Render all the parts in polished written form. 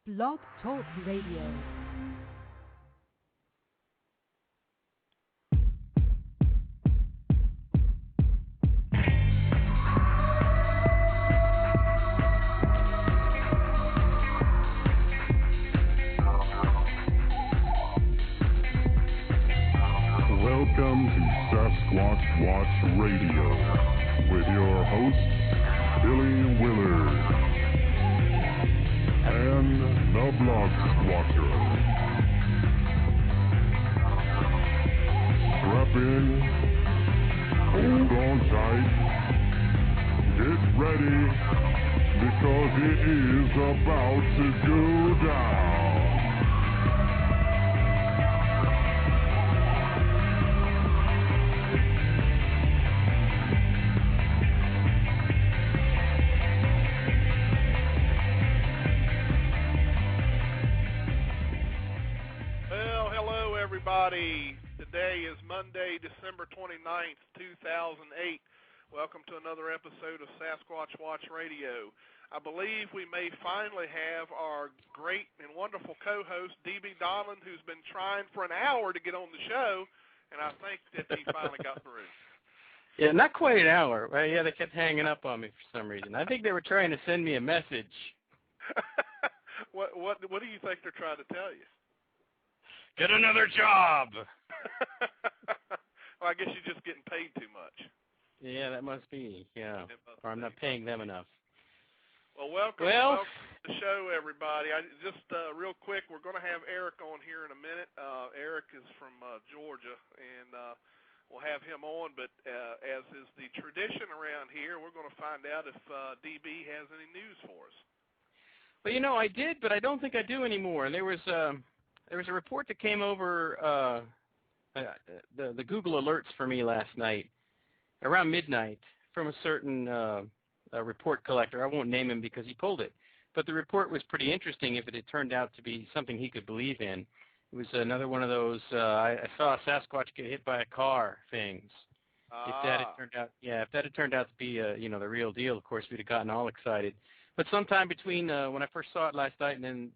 Blog Talk Radio. Welcome to Sasquatch Watch Radio with your host, Billy Willard, and the Blog Squatcher. Strap in, hold on tight, get ready, because it is about to go down. Today is Monday, December 29th, 2008. Welcome to another episode of Sasquatch Watch Radio. I believe we may finally have our great and wonderful co-host, D.B. Donlin, who's been trying for an hour to get on the show, and I think that he finally got through. Yeah, not quite an hour. Right? Yeah, they kept hanging up on me for some reason. I think they were trying to send me a message. What do you think they're trying to tell you? Get another job. Well, I guess you're just getting paid too much. Yeah, that must be. Yeah, or I'm not paying them enough. Well, welcome to the show, everybody. Just real quick, we're going to have Erick on here in a minute. Erick is from Georgia, and we'll have him on. But as is the tradition around here, we're going to find out if DB has any news for us. Well, you know, I did, but I don't think I do anymore. There was a report that came over the Google alerts for me last night, around midnight, from a certain report collector. I won't name him because he pulled it. But the report was pretty interesting if it had turned out to be something he could believe in. It was another one of those, I saw a Sasquatch get hit by a car things. If that had turned out to be, the real deal, of course, we'd have gotten all excited. But sometime between when I first saw it last night and then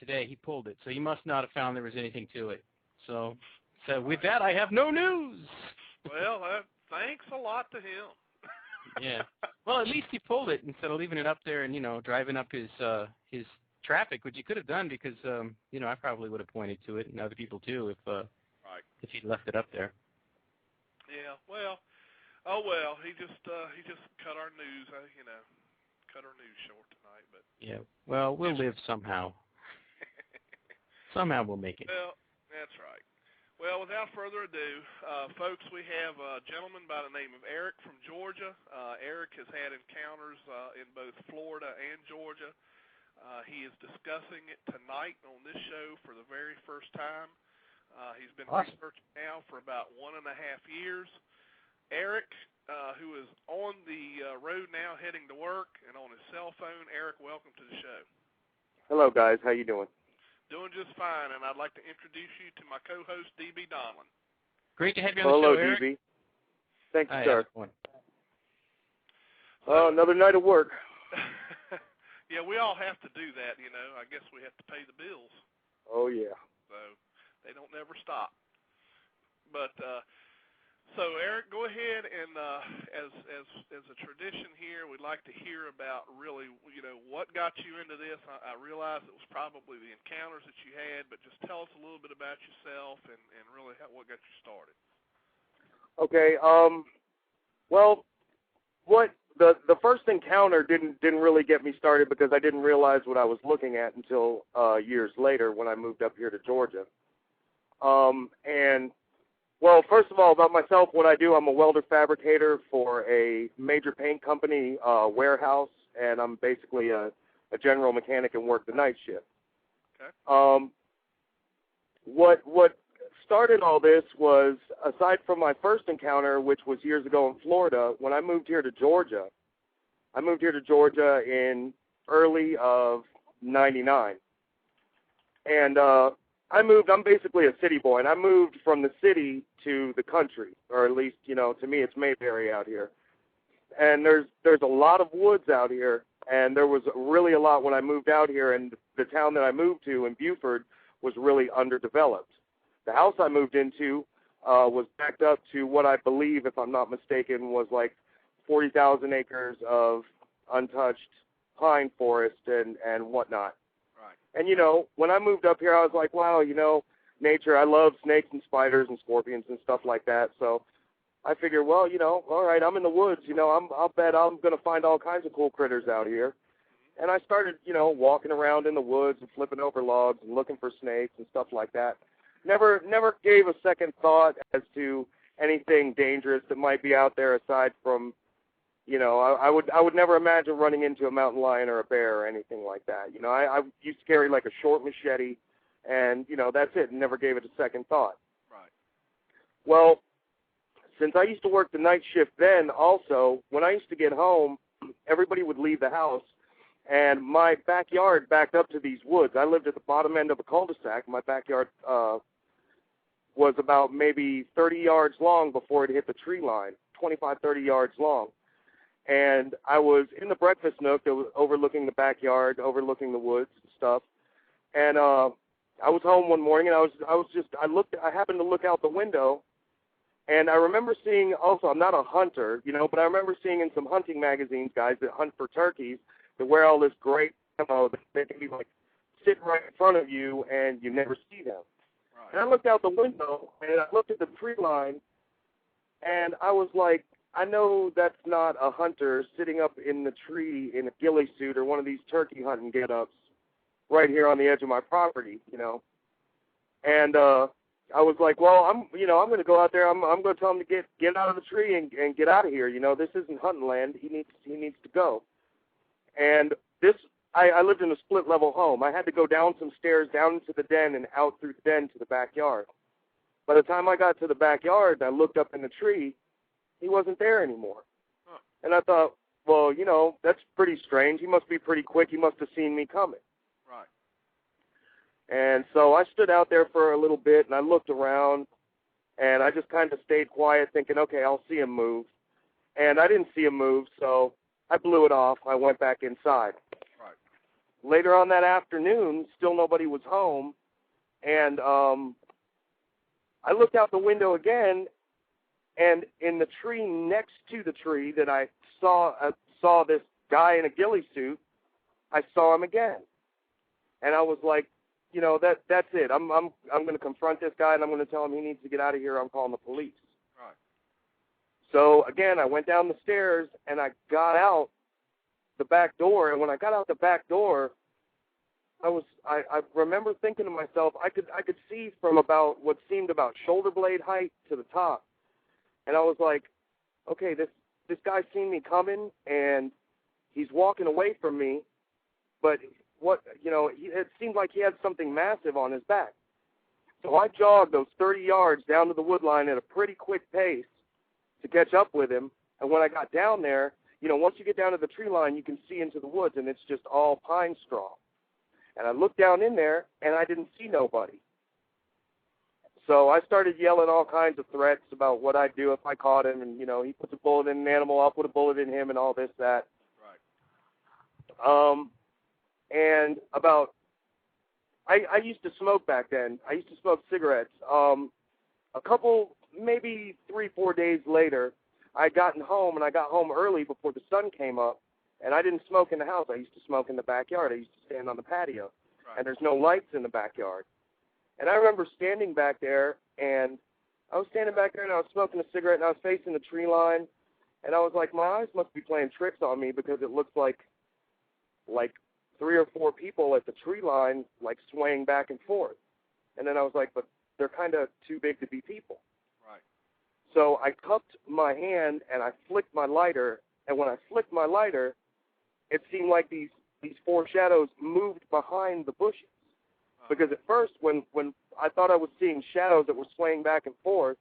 today, he pulled it. So he must not have found there was anything to it. So with that, I have no news. Well, thanks a lot to him. Yeah. Well, at least he pulled it instead of leaving it up there and, driving up his traffic, which he could have done because, I probably would have pointed to it and other people too if he'd left it up there. Yeah. Well, he just cut our news, cut our news short tonight. But yeah. Well, we'll live somehow. Somehow we'll make it. Well, that's right. Well, without further ado, folks, we have a gentleman by the name of Erick from Georgia. Erick has had encounters in both Florida and Georgia. He is discussing it tonight on this show for the very first time. He's been researching now for about 1.5 years. Erick, who is on the road now heading to work and on his cell phone. Erick, welcome to the show. Hello, guys. How you doing? Doing just fine, and I'd like to introduce you to my co-host, D.B. Donlin. Great to have you on the show, Erick. Hello, D.B. Thank you, sir. Another night of work. Yeah, we all have to do that, I guess we have to pay the bills. Oh, yeah. So they don't never stop. But so, Erick, go ahead and as a tradition here, we'd like to hear about really, what got you into this. I realize it was probably the encounters that you had, but just tell us a little bit about yourself and really what got you started. Okay. Well, the first encounter didn't really get me started because I didn't realize what I was looking at until years later when I moved up here to Georgia. Well, first of all, about myself, what I do, I'm a welder fabricator for a major paint company warehouse, and I'm basically a general mechanic and work the night shift. Okay. What started all this was, aside from my first encounter, which was years ago in Florida, when I moved here to Georgia. I moved here to Georgia in early of 99. And I'm basically a city boy, and I moved from the city to the country, or at least, to me it's Mayberry out here. And there's a lot of woods out here, and there was really a lot when I moved out here, and the town that I moved to in Beaufort was really underdeveloped. The house I moved into was backed up to what I believe, if I'm not mistaken, was like 40,000 acres of untouched pine forest and whatnot. Right. And, you know, when I moved up here, I was like, wow, you know, nature, I love snakes and spiders and scorpions and stuff like that. So I figured, well, you know, all right, I'm in the woods. You know, I'll bet I'm going to find all kinds of cool critters out here. And I started, you know, walking around in the woods and flipping over logs and looking for snakes and stuff like that. Never gave a second thought as to anything dangerous that might be out there aside from, you know, I would never imagine running into a mountain lion or a bear or anything like that. You know, I used to carry like a short machete, and, you know, that's it. Never gave it a second thought. Right. Well, since I used to work the night shift then also, when I used to get home, everybody would leave the house, and my backyard backed up to these woods. I lived at the bottom end of a cul-de-sac. My backyard was about maybe 30 yards long before it hit the tree line, 25, 30 yards long. And I was in the breakfast nook that was overlooking the backyard, overlooking the woods and stuff. And I was home one morning, and I happened to look out the window, and I remember seeing also, I'm not a hunter, you know, but I remember seeing in some hunting magazines, guys that hunt for turkeys, that wear all this great camo that they can be like sitting right in front of you and you never see them. Right. And I looked out the window and I looked at the tree line, and I was like, I know that's not a hunter sitting up in the tree in a ghillie suit or one of these turkey hunting get-ups right here on the edge of my property, you know. And I was like, well, I'm going to go out there. I'm going to tell him to get out of the tree and get out of here. You know, this isn't hunting land. He needs to go. And I lived in a split-level home. I had to go down some stairs, down into the den, and out through the den to the backyard. By the time I got to the backyard and I looked up in the tree, he wasn't there anymore. Huh. And I thought, well, you know, that's pretty strange. He must be pretty quick. He must have seen me coming. Right. And so I stood out there for a little bit, and I looked around, and I just kind of stayed quiet thinking, okay, I'll see him move. And I didn't see him move, so I blew it off. I went back inside. Right. Later on that afternoon, still nobody was home, and I looked out the window again, and in the tree next to the tree that I saw this guy in a ghillie suit, I saw him again. And I was like, you know, that's it. I'm going to confront this guy, and I'm going to tell him he needs to get out of here. I'm calling the police. Right. So, again, I went down the stairs, and I got out the back door. And when I got out the back door, I remember thinking to myself, I could see from about what seemed about shoulder blade height to the top. And I was like, okay, this guy's seen me coming, and he's walking away from me, but it seemed like he had something massive on his back. So I jogged those 30 yards down to the wood line at a pretty quick pace to catch up with him. And when I got down there, you know, once you get down to the tree line, you can see into the woods, and it's just all pine straw. And I looked down in there, and I didn't see nobody. So I started yelling all kinds of threats about what I'd do if I caught him, and, you know, he puts a bullet in an animal, I'll put a bullet in him, and all this, that. Right. And I used to smoke back then. I used to smoke cigarettes. A couple, maybe 3-4 days later, I'd gotten home, and I got home early before the sun came up, and I didn't smoke in the house. I used to smoke in the backyard. I used to stand on the patio, Right. and there's no lights in the backyard. And I remember standing back there, and I was smoking a cigarette, and I was facing the tree line, and I was like, my eyes must be playing tricks on me because it looks like 3 or 4 people at the tree line, like, swaying back and forth. And then I was like, but they're kind of too big to be people. Right. So I cupped my hand, and I flicked my lighter, and when I flicked my lighter, it seemed like these 4 shadows moved behind the bushes. Because at first, when I thought I was seeing shadows that were swaying back and forth,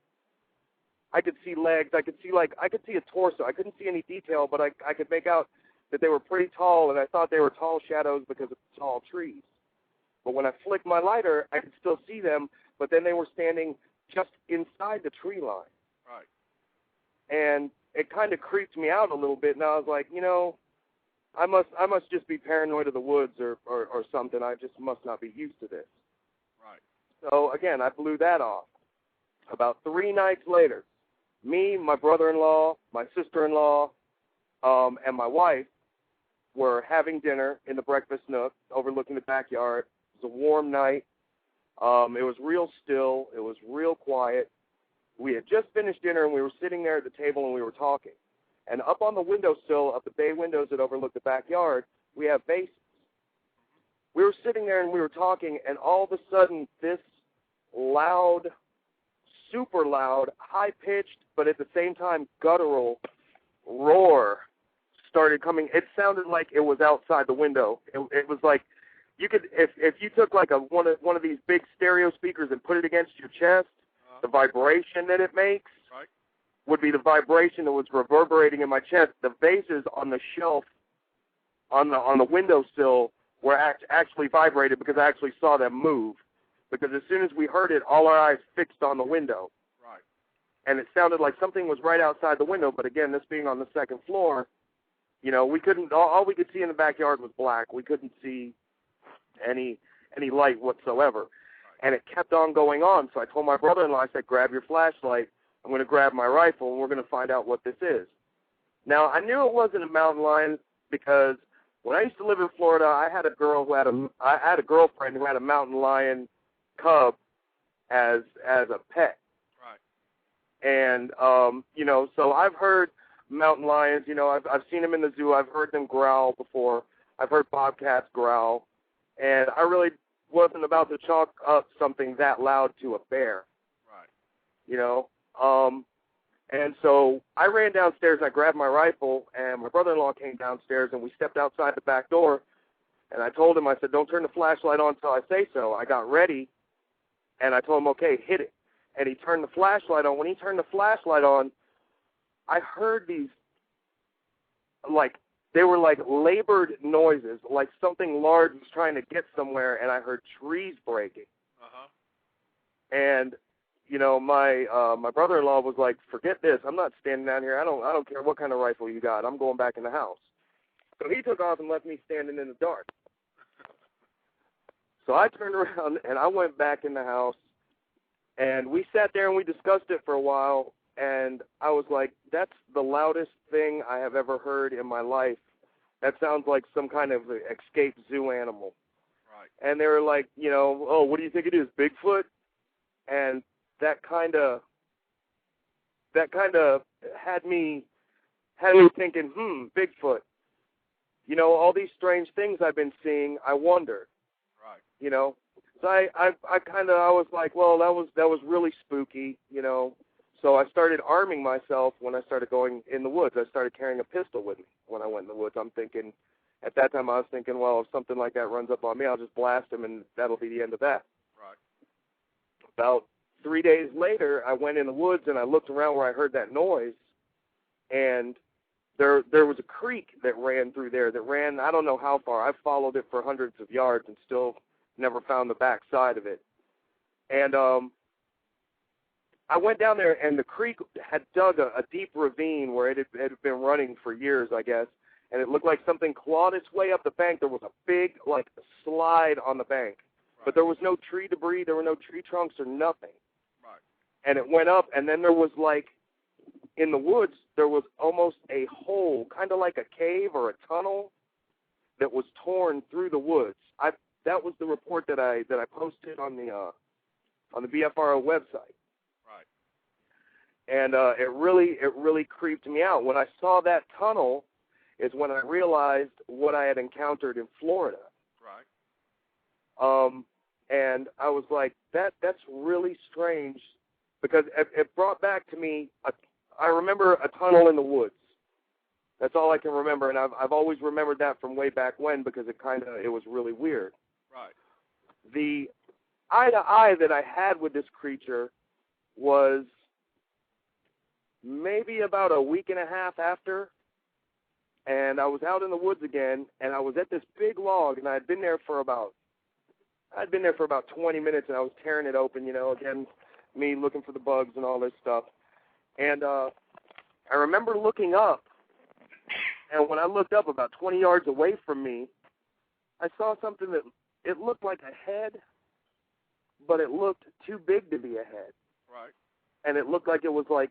I could see legs. I could see a torso. I couldn't see any detail, but I could make out that they were pretty tall, and I thought they were tall shadows because of the tall trees. But when I flicked my lighter, I could still see them, but then they were standing just inside the tree line. Right. And it kind of creeped me out a little bit, and I was like, you know, I must just be paranoid of the woods or something. I just must not be used to this. Right. So, again, I blew that off. About 3 nights later, me, my brother-in-law, my sister-in-law, and my wife were having dinner in the breakfast nook overlooking the backyard. It was a warm night. It was real still. It was real quiet. We had just finished dinner, and we were sitting there at the table, and we were talking. And up on the windowsill of the bay windows that overlook the backyard, we have vases. We were sitting there, and we were talking, and all of a sudden, this loud, super loud, high-pitched, but at the same time guttural roar started coming. It sounded like it was outside the window. It was like you could, if you took like one of these big stereo speakers and put it against your chest, the vibration that it makes would be the vibration that was reverberating in my chest. The vases on the shelf on the windowsill were actually vibrated because I actually saw them move. Because as soon as we heard it, all our eyes fixed on the window. Right. And it sounded like something was right outside the window. But again, this being on the second floor, you know, we couldn't. All we could see in the backyard was black. We couldn't see any light whatsoever. Right. And it kept on going on. So I told my brother-in-law, I said, grab your flashlight. I'm going to grab my rifle, and we're going to find out what this is. Now, I knew it wasn't a mountain lion because when I used to live in Florida, I had a girlfriend who had a mountain lion cub as a pet. Right. And you know, so I've heard mountain lions, you know, I've seen them in the zoo, I've heard them growl before, I've heard bobcats growl, and I really wasn't about to chalk up something that loud to a bear. Right. You know? And so I ran downstairs, I grabbed my rifle, and my brother-in-law came downstairs, and we stepped outside the back door, and I told him, I said, don't turn the flashlight on until I say so. I got ready, and I told him, okay, hit it. And he turned the flashlight on. When he turned the flashlight on, I heard these, like, they were like labored noises, like something large was trying to get somewhere, and I heard trees breaking. Uh-huh. And, you know, my brother-in-law was like, forget this. I'm not standing down here. I don't care what kind of rifle you got. I'm going back in the house. So he took off and left me standing in the dark. So I turned around, and I went back in the house, and we sat there and we discussed it for a while, and I was like, that's the loudest thing I have ever heard in my life. That sounds like some kind of escaped zoo animal. Right. And they were like, you know, oh, what do you think it is, Bigfoot? And that kind of had me thinking, Bigfoot. You know, all these strange things I've been seeing, I wonder. Right. You know, so I was like, well, that was really spooky, you know. So I started arming myself when I started going in the woods. I started carrying a pistol with me when I went in the woods. At that time I was thinking, well, if something like that runs up on me, I'll just blast him and that'll be the end of that. Right. About 3 days later, I went in the woods and I looked around where I heard that noise, and there was a creek that ran through there I don't know how far. I followed it for hundreds of yards and still never found the back side of it. And I went down there, and the creek had dug a deep ravine where it had been running for years, I guess, and it looked like something clawed its way up the bank. There was a big, like, slide on the bank, but there was no tree debris, there were no tree trunks or nothing. Right. And it went up, and then there was, like, in the woods, there was almost a hole, kind of like a cave or a tunnel that was torn through the woods. That was the report that I posted on the BFRO website. Right. And it really creeped me out. When I saw that tunnel is when I realized what I had encountered in Florida. Right. And I was like, that's really strange, because it brought back to me I remember a tunnel in the woods. That's all I can remember, and I've always remembered that from way back when, because it was really weird. Right. The eye-to-eye that I had with this creature was maybe about a week and a half after, and I was out in the woods again, and I was at this big log, and I'd been there for about 20 minutes, and I was tearing it open, you know, again, me looking for the bugs and all this stuff. And I remember looking up, And when I looked up about 20 yards away from me, I saw something that it looked like a head, but it looked too big to be a head. Right. And it looked like it was like,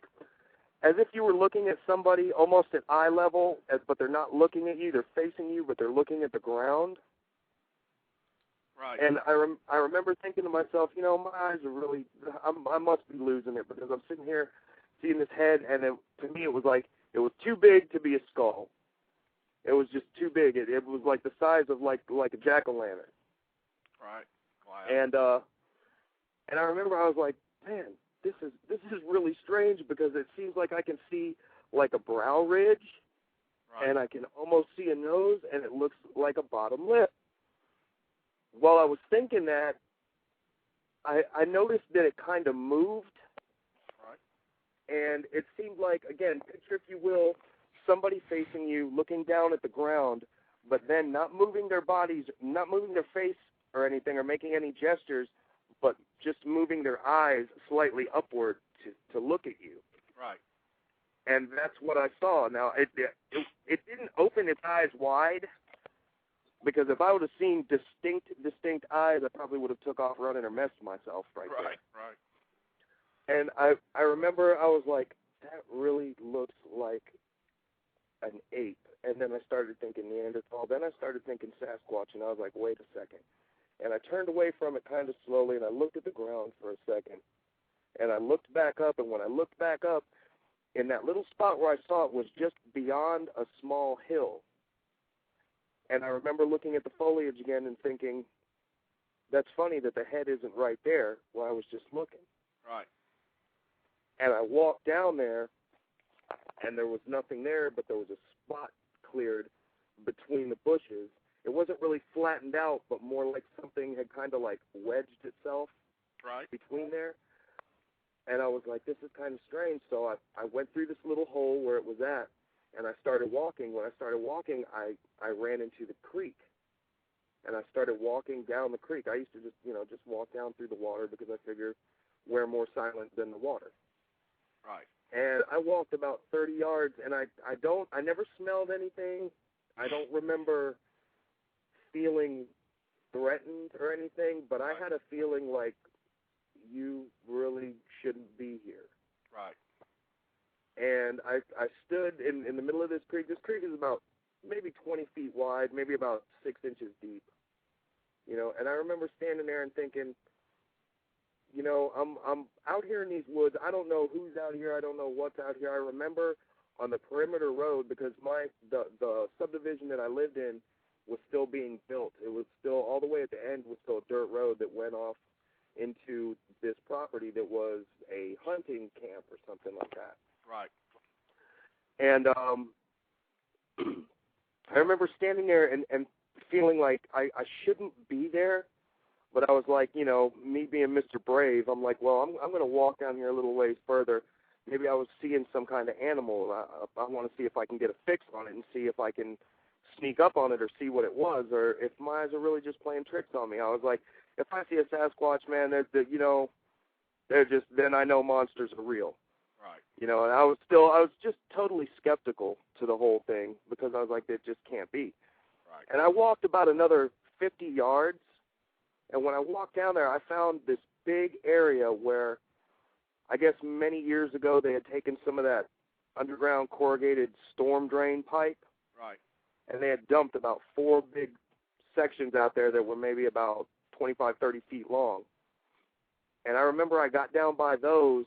as if you were looking at somebody almost at eye level, but they're not looking at you. They're facing you, but they're looking at the ground. Right. And I remember thinking to myself, you know, my eyes are really, I must be losing it because I'm sitting here seeing this head, and to me it was like, it was too big to be a skull. It was just too big. It was like the size of like a jack-o'-lantern. Right. And Wow. I remember I was like, man, this is really strange because it seems like I can see like a brow ridge, Right. and I can almost see a nose, and it looks like a bottom lip. While I was thinking that, I noticed that it kind of moved. Right. And it seemed like, again, picture, if you will, somebody facing you, looking down at the ground, but then not moving their bodies, not moving their face or anything or making any gestures, but just moving their eyes slightly upward to look at you. Right. And that's what I saw. Now, it didn't open its eyes wide, because if I would have seen distinct eyes, I probably would have took off running or messed myself right there. Right. And I remember I was like, that really looks like an ape. And then I started thinking Neanderthal. Then I started thinking Sasquatch, and I was like, wait a second. And I turned away from it kind of slowly, and I looked at the ground for a second. And I looked back up, and when I looked back up, in that little spot where I saw it was just beyond a small hill. And I remember looking at the foliage again and thinking, that's funny that the head isn't right there where I was just looking. Right. And I walked down there, and there was nothing there, but there was a spot cleared between the bushes. It wasn't really flattened out, but more like something had kind of like wedged itself between there. And I was like, this is kind of strange. So I went through this little hole where it was at, and I started walking. When I started walking, I ran into the creek, and I started walking down the creek. I used to just walk down through the water because I figured we're more silent than the water. Right. And I walked about 30 yards, and I never smelled anything. I don't remember feeling threatened or anything, but I had a feeling like you really shouldn't be here. Right. And I stood in the middle of this creek. This creek is about maybe 20 feet wide, maybe about 6 inches deep. And I remember standing there and thinking, I'm out here in these woods. I don't know who's out here. I don't know what's out here. I remember on the perimeter road, because the subdivision that I lived in was still being built. It was still, all the way at the end was still a dirt road that went off into this property that was a hunting camp or something like that. Right. And I remember standing there and feeling like I shouldn't be there, but I was like, me being Mr. Brave, I'm like, well, I'm going to walk down here a little ways further. Maybe I was seeing some kind of animal. I want to see if I can get a fix on it and see if I can sneak up on it or see what it was, or if my eyes are really just playing tricks on me. I was like, if I see a Sasquatch, man, then I know monsters are real. Right. And I was just totally skeptical to the whole thing because I was like, it just can't be. Right. And I walked about another 50 yards, and when I walked down there, I found this big area where I guess many years ago they had taken some of that underground corrugated storm drain pipe. Right. And they had dumped about 4 big sections out there that were maybe about 25, 30 feet long. And I remember I got down by those,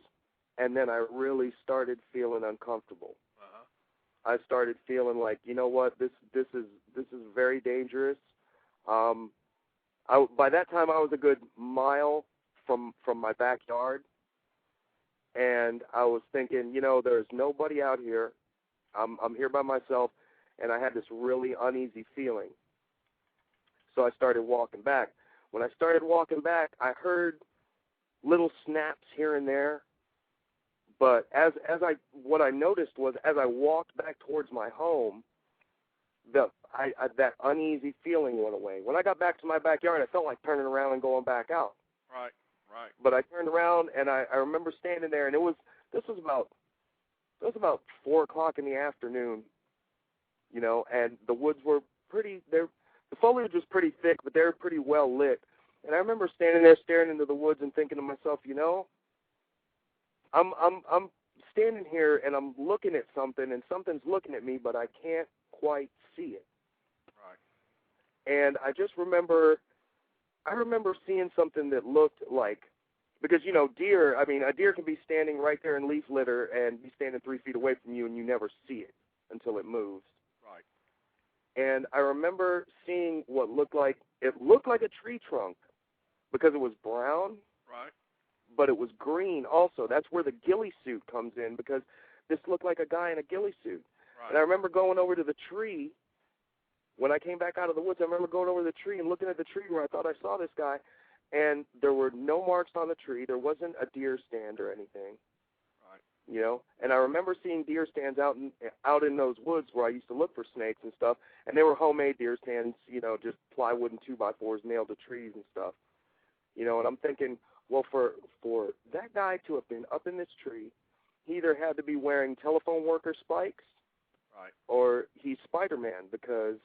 and then I really started feeling uncomfortable. Uh-huh. I started feeling like, you know what, this is very dangerous. By that time, I was a good mile from my backyard, and I was thinking, there's nobody out here. I'm here by myself, and I had this really uneasy feeling. So I started walking back. When I started walking back, I heard little snaps here and there. But what I noticed was as I walked back towards my home, that uneasy feeling went away. When I got back to my backyard, I felt like turning around and going back out. Right. But I turned around, and I remember standing there, and this was about 4 o'clock in the afternoon. you know, and the woods were the foliage was pretty thick, but they were pretty well lit. And I remember standing there staring into the woods and thinking to myself, you know, I'm standing here and I'm looking at something and something's looking at me, but I can't quite see it. Right. And I remember seeing something that looked like, because, you know, a deer can be standing right there in leaf litter and be standing 3 feet away from you and you never see it until it moves. Right. And I remember seeing what looked like a tree trunk because it was brown. Right. But it was green also. That's where the ghillie suit comes in, because this looked like a guy in a ghillie suit. Right. And I remember going over to the tree. When I came back out of the woods, I remember going over to the tree and looking at the tree where I thought I saw this guy, and there were no marks on the tree. There wasn't a deer stand or anything. Right. You know? And I remember seeing deer stands out in those woods where I used to look for snakes and stuff, and they were homemade deer stands, you know, just plywood and 2x4s nailed to trees and stuff. You know, and I'm thinking, well, for that guy to have been up in this tree, he either had to be wearing telephone worker spikes, right, or he's Spider-Man, because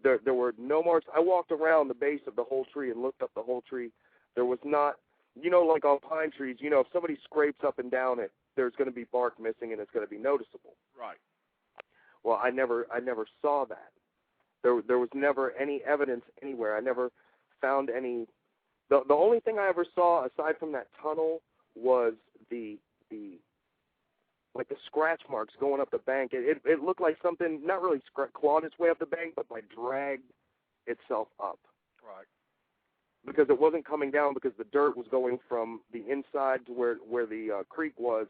there were no marks. I walked around the base of the whole tree and looked up the whole tree. There was not, you know, like on pine trees, you know, if somebody scrapes up and down it, there's going to be bark missing and it's going to be noticeable. Right. Well, I never saw that. There was never any evidence anywhere. I never found any. The only thing I ever saw aside from that tunnel was the scratch marks going up the bank. It looked like something not really clawed its way up the bank, but like dragged itself up. Right. Because it wasn't coming down, because the dirt was going from the inside to where the creek was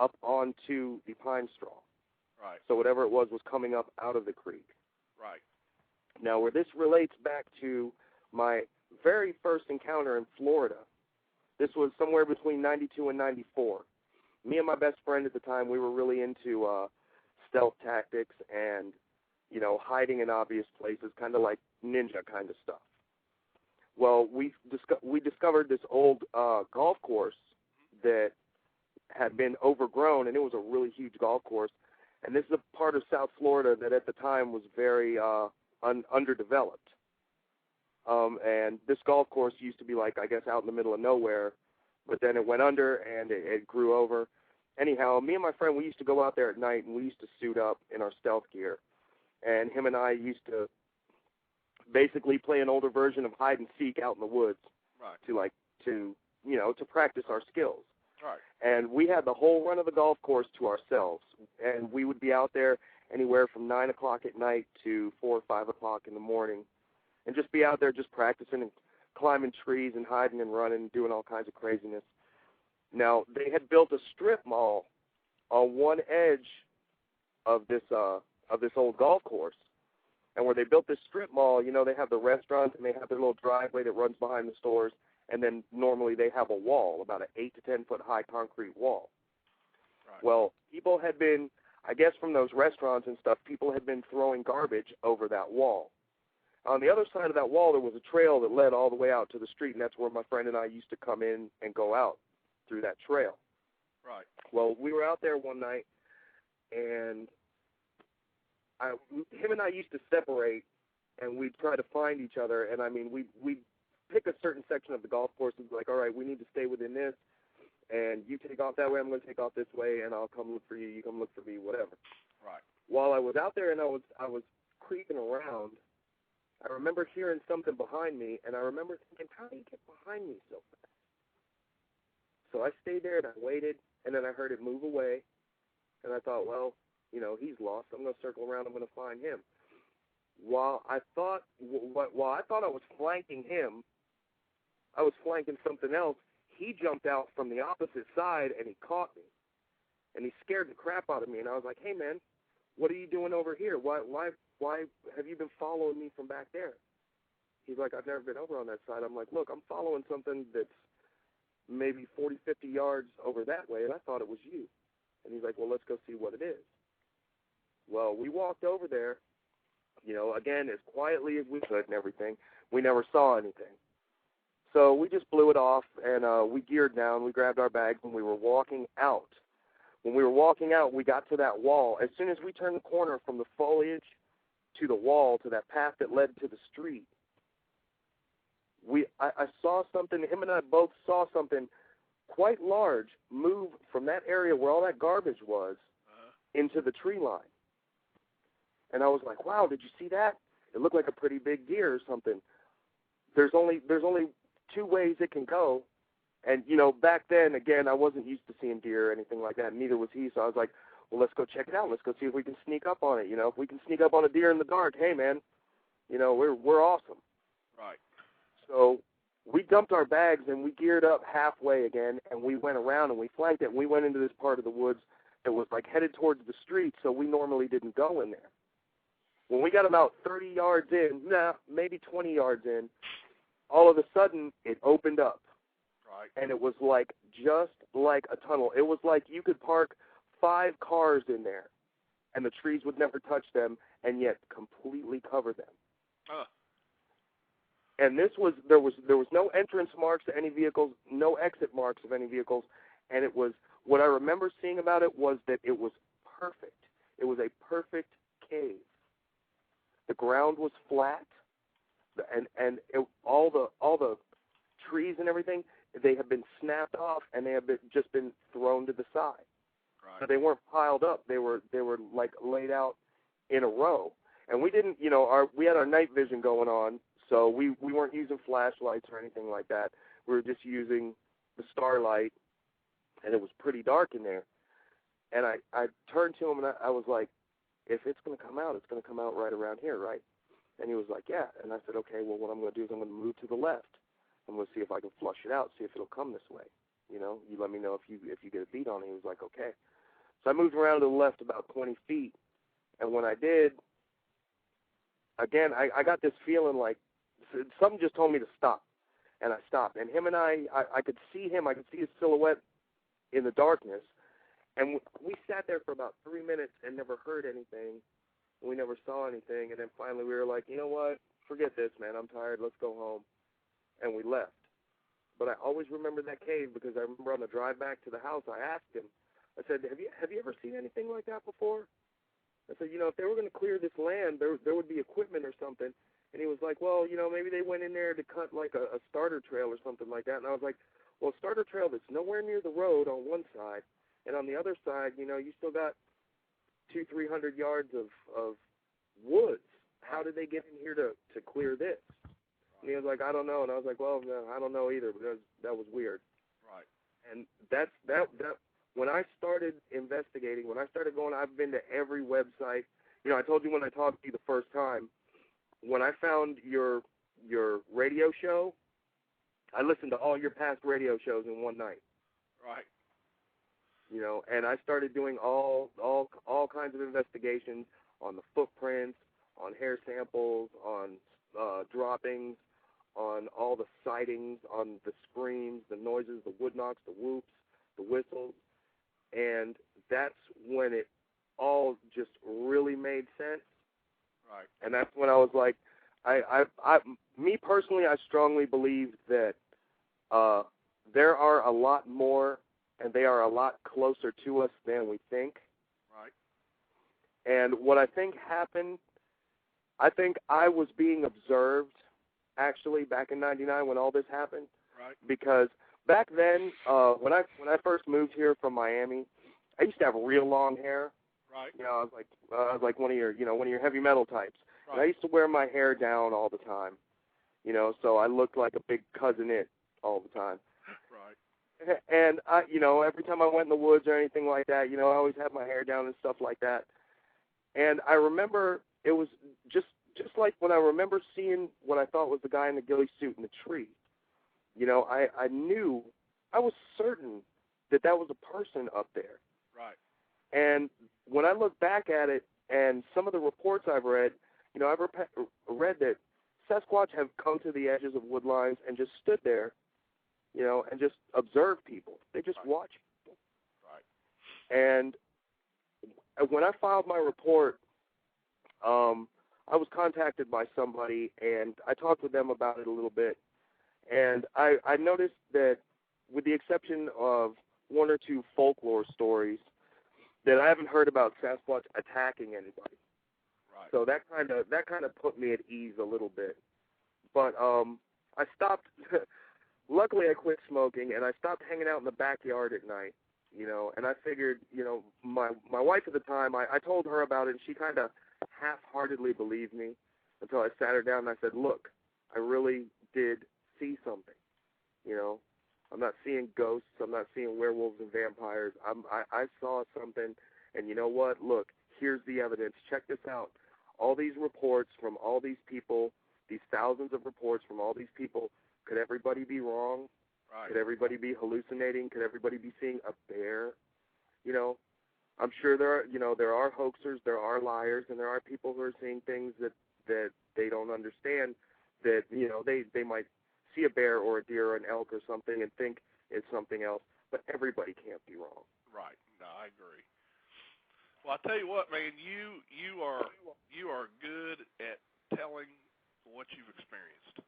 up onto the pine straw. Right. So whatever it was coming up out of the creek. Right. Now, where this relates back to my very first encounter in Florida, this was somewhere between 92 and 94. Me and my best friend at the time, we were really into stealth tactics and, you know, hiding in obvious places, kind of like ninja kind of stuff. Well, we discovered this old golf course that had been overgrown, and it was a really huge golf course. And this is a part of South Florida that at the time was very underdeveloped. And this golf course used to be like, I guess, out in the middle of nowhere, but then it went under and it grew over. Anyhow, me and my friend, we used to go out there at night and we used to suit up in our stealth gear. And him and I used to basically play an older version of hide and seek out in the woods. Right. to practice our skills. Right. And we had the whole run of the golf course to ourselves. And we would be out there anywhere from 9 o'clock at night to 4 or 5 o'clock in the morning, and just be out there just practicing and climbing trees and hiding and running and doing all kinds of craziness. Now, they had built a strip mall on one edge of this old golf course. And where they built this strip mall, you know, they have the restaurants and they have their little driveway that runs behind the stores, and then normally they have a wall, about an 8 to 10 foot high concrete wall. Right. Well, people had been, I guess from those restaurants and stuff, people had been throwing garbage over that wall. On the other side of that wall, there was a trail that led all the way out to the street, and that's where my friend and I used to come in and go out through that trail. Right. Well, we were out there one night, and him and I used to separate, and we'd try to find each other. And, I mean, we'd pick a certain section of the golf course and be like, all right, we need to stay within this, and you take off that way, I'm going to take off this way, and I'll come look for you, you come look for me, whatever. Right. While I was out there and I was creeping around, I remember hearing something behind me, and I remember thinking, how do you get behind me so fast? So I stayed there, and I waited, and then I heard it move away, and I thought, well, you know, he's lost. I'm going to circle around. I'm going to find him. While I thought I was flanking him, I was flanking something else. He jumped out from the opposite side, and he caught me, and he scared the crap out of me. And I was like, hey, man, what are you doing over here? Why have you been following me from back there? He's like, I've never been over on that side. I'm like, look, I'm following something that's maybe 40, 50 yards over that way, and I thought it was you. And he's like, well, let's go see what it is. Well, we walked over there, you know, again, as quietly as we could and everything. We never saw anything. So we just blew it off, and we geared down, we grabbed our bags, and we were walking out. when we were walking out, we got to that wall. As soon as we turned the corner from the foliage to the wall, to that path that led to the street, I saw something, him and I both saw something quite large move from that area where all that garbage was into the tree line. And I was like, wow, did you see that? It looked like a pretty big deer or something. There's only two ways it can go. And, you know, back then, again, I wasn't used to seeing deer or anything like that, neither was he. So I was like, well, let's go check it out. Let's go see if we can sneak up on it. You know, if we can sneak up on a deer in the dark, hey, man, you know, we're awesome. Right. So we dumped our bags and we geared up halfway again, and we went around and we flanked it. And we went into this part of the woods that was like headed towards the street, so we normally didn't go in there. When we got about 30 yards in, maybe 20 yards in, all of a sudden it opened up. Right. And it was like just like a tunnel. It was like you could park 5 cars in there, and the trees would never touch them, and yet completely cover them. And there was no entrance marks to any vehicles, no exit marks of any vehicles, and it was, what I remember seeing about it was that it was perfect. It was a perfect cave. The ground was flat, and all the trees and everything, they had been snapped off, and they had just been thrown to the side. Right. So they weren't piled up. They were like laid out in a row. And we didn't, you know, we had our night vision going on, so we weren't using flashlights or anything like that. We were just using the starlight, and it was pretty dark in there. And I turned to him, and I was like, if it's going to come out, it's going to come out right around here, right? And he was like, yeah. And I said, okay, well, what I'm going to do is I'm going to move to the left. I'm going to see if I can flush it out, see if it'll come this way. You know, you let me know if you get a beat on it. He was like, okay. So I moved around to the left about 20 feet, and when I did, again, I got this feeling like something just told me to stop, and I stopped. And him and I could see him. I could see his silhouette in the darkness, and we sat there for about 3 minutes and never heard anything. We never saw anything, and then finally we were like, you know what? Forget this, man. I'm tired. Let's go home. And we left. But I always remember that cave because I remember on the drive back to the house, I asked him, I said, have you ever seen anything like that before? I said, you know, if they were going to clear this land, there would be equipment or something. And he was like, well, you know, maybe they went in there to cut like a starter trail or something like that. And I was like, well, a starter trail that's nowhere near the road on one side, and on the other side, you know, you still got 200-300 yards of woods. How did they get in here to clear this? And he was like, I don't know. And I was like, well, no, I don't know either, because that was weird. Right. And that when I started investigating, when I started going, I've been to every website. You know, I told you when I talked to you the first time, when I found your radio show, I listened to all your past radio shows in one night. Right. You know, and I started doing all kinds of investigations on the footprints, on hair samples, on droppings, on all the sightings, on the screams, the noises, the wood knocks, the whoops, the whistles, and that's when it all just really made sense. Right. And that's when I was like, me personally, I strongly believe that there are a lot more, and they are a lot closer to us than we think. Right. And what I think happened, I think I was being observed, actually, back in '99 when all this happened. Right. Because back then, when I first moved here from Miami, I used to have real long hair. Right. You know, I was like one of your heavy metal types. Right. And I used to wear my hair down all the time. You know, so I looked like a big cousin it all the time. Right. And I, you know, every time I went in the woods or anything like that, you know, I always had my hair down and stuff like that. And I remember it was just like when I remember seeing what I thought was the guy in the ghillie suit in the tree. You know, I knew, I was certain that was a person up there. Right. And when I look back at it and some of the reports I've read, you know, I've read that Sasquatch have come to the edges of wood lines and just stood there, you know, and just observed people. They just watch people. Right. And when I filed my report, I was contacted by somebody, and I talked with them about it a little bit. And I noticed that with the exception of one or two folklore stories, that I haven't heard about Sasquatch attacking anybody. Right. So that kind of put me at ease a little bit. But I stopped. Luckily, I quit smoking, and I stopped hanging out in the backyard at night. You know, and I figured, you know, my wife at the time, I told her about it, and she kind of half-heartedly believed me until I sat her down and I said, look, I really did see something. You know, I'm not seeing ghosts. I'm not seeing werewolves and vampires. I saw something, and you know what? Look, here's the evidence. Check this out. All these reports from all these people, these thousands of reports from all these people, could everybody be wrong? Right. Could everybody be hallucinating? Could everybody be seeing a bear? You know, I'm sure there are hoaxers, there are liars, and there are people who are seeing things that they don't understand, that, you know, they might see a bear or a deer or an elk or something and think it's something else, but everybody can't be wrong. Right. No, I agree. Well, I tell you what, man, you are good at telling what you've experienced.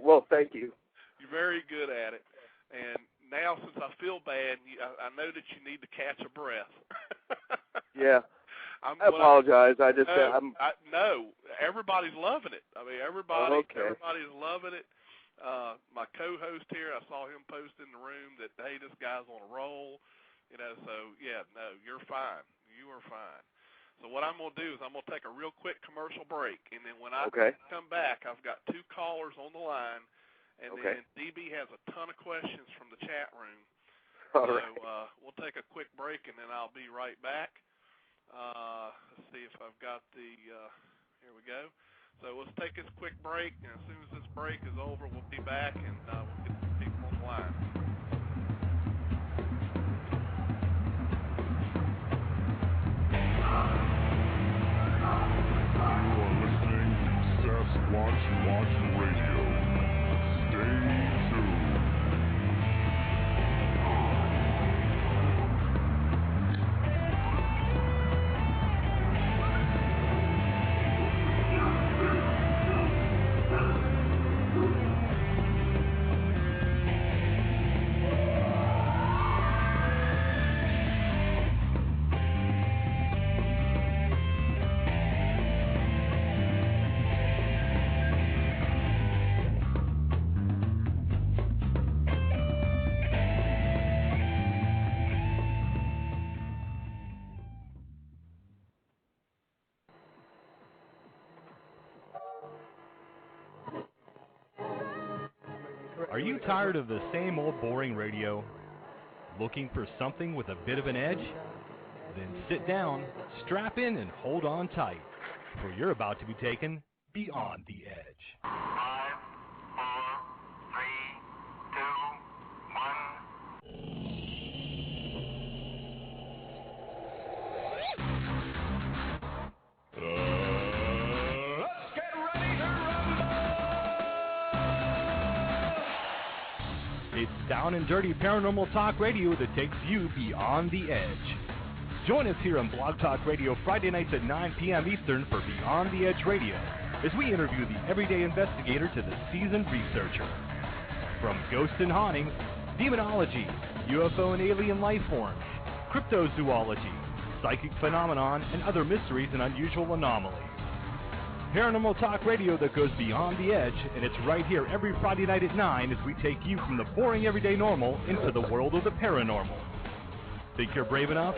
Well, thank you. You're very good at it. And now, since I feel bad, I know that you need to catch a breath. Yeah. I apologize. No, everybody's loving it. I mean, everybody's loving it. My co-host here, I saw him post in the room that, hey, this guy's on a roll. You know, so, yeah, no, you're fine. You are fine. So what I'm going to do is I'm going to take a real quick commercial break, and then when I come back, I've got 2 callers on the line, and then DB has a ton of questions from the chat room. All right. We'll take a quick break, and then I'll be right back. Let's see if I've got the, here we go. So let's take this quick break, and as soon as this break is over, we'll be back, and we'll get some people on the line. You are listening to Sasquatch Watch Radio. Stay tuned. Are you tired of the same old boring radio? Looking for something with a bit of an edge? Then sit down, strap in, and hold on tight, for you're about to be taken beyond the edge. 5, 4, 3, 2, 1. Let's get ready to rumble! It's Down and Dirty Paranormal Talk Radio that takes you beyond the edge. Join us here on Blog Talk Radio Friday nights at 9 p.m. Eastern for Beyond the Edge Radio, as we interview the everyday investigator to the seasoned researcher. From ghosts and hauntings, demonology, UFO and alien life forms, cryptozoology, psychic phenomenon, and other mysteries and unusual anomalies. Paranormal Talk Radio that goes beyond the edge, and it's right here every Friday night at 9 as we take you from the boring everyday normal into the world of the paranormal. Think you're brave enough?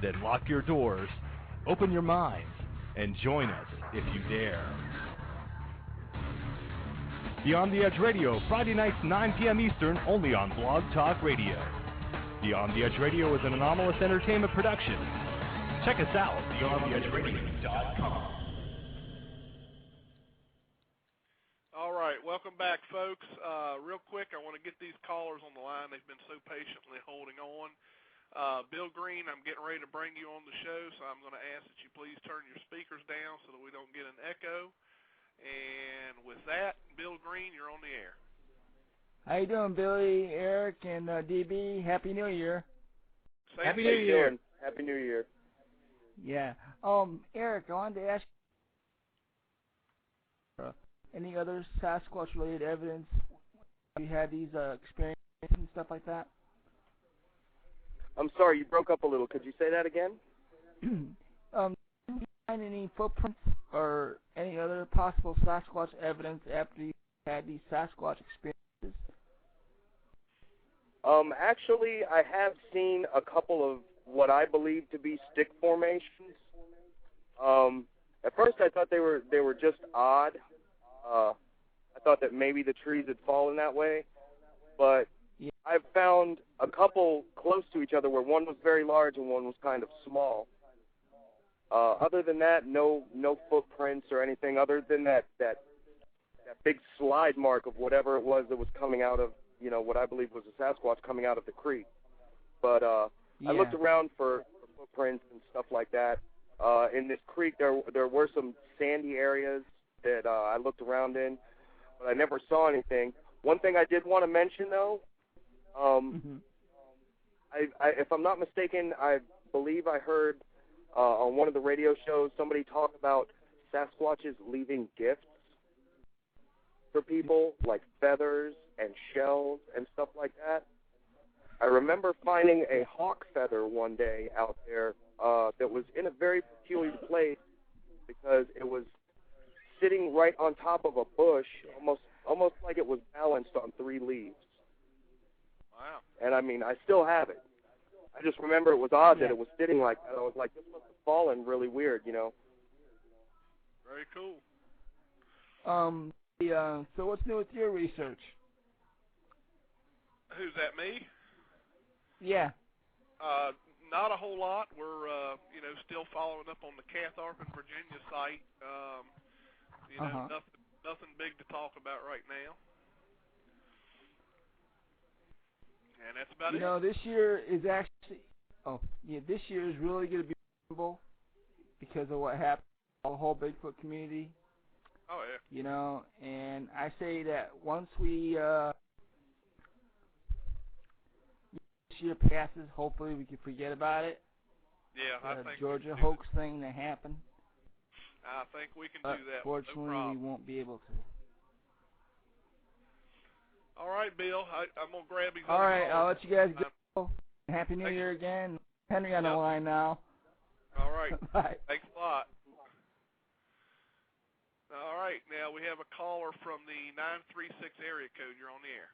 Then lock your doors, open your minds, and join us if you dare. Beyond the Edge Radio, Friday nights 9 p.m. Eastern, only on Blog Talk Radio. Beyond the Edge Radio is an anomalous entertainment production. Check us out at beyondtheedgeradio.com. All right, welcome back, folks. Real quick, I want to get these callers on the line. They've been so patiently holding on. Bill Green, I'm getting ready to bring you on the show, so I'm going to ask that you please turn your speakers down so that we don't get an echo. And with that, Bill Green, you're on the air. How you doing, Billy, Eric, and DB? Happy New Year. Happy New Year. Happy New Year. Yeah. Eric, I wanted to ask any other Sasquatch-related evidence? Have you had these experiences and stuff like that? I'm sorry, you broke up a little. Could you say that again? Did you find any footprints or any other possible Sasquatch evidence after you had these Sasquatch experiences? Actually, I have seen a couple of what I believe to be stick formations. At first, I thought they were just odd. I thought that maybe the trees had fallen that way, but I've found a couple close to each other where one was very large and one was kind of small. Other than that, no footprints or anything other than that big slide mark of whatever it was that was coming out of, what I believe was a Sasquatch coming out of the creek. But I looked around for footprints and stuff like that. In this creek, there were some sandy areas that I looked around in, but I never saw anything. One thing I did want to mention, though, if I'm not mistaken, I believe I heard on one of the radio shows somebody talk about Sasquatches leaving gifts for people, like feathers and shells and stuff like that. I remember finding a hawk feather one day out there that was in a very peculiar place because it was sitting right on top of a bush, almost like it was balanced on 3 leaves. Wow. And I mean, I still have it. I just remember it was odd that it was sitting like that. I was like, this must have fallen really weird, Very cool. So what's new with your research? Who's that, me? Yeah. Not a whole lot. We're, still following up on the Catharp, Virginia site. Nothing big to talk about right now. And that's about it. This year is actually, this year is really going to be memorable because of what happened to the whole Bigfoot community. Oh, yeah. And I say that once this year passes, hopefully we can forget about it. Yeah, I think Georgia hoax thing that happened. I think we can do that. Fortunately, no problem. we won't be able to. All right, Bill. I'm going to grab these. All right, I'll let you guys go. Happy New Year again. Henry on the line now. All right. Bye. Thanks a lot. All right. Now we have a caller from the 936 area code. You're on the air.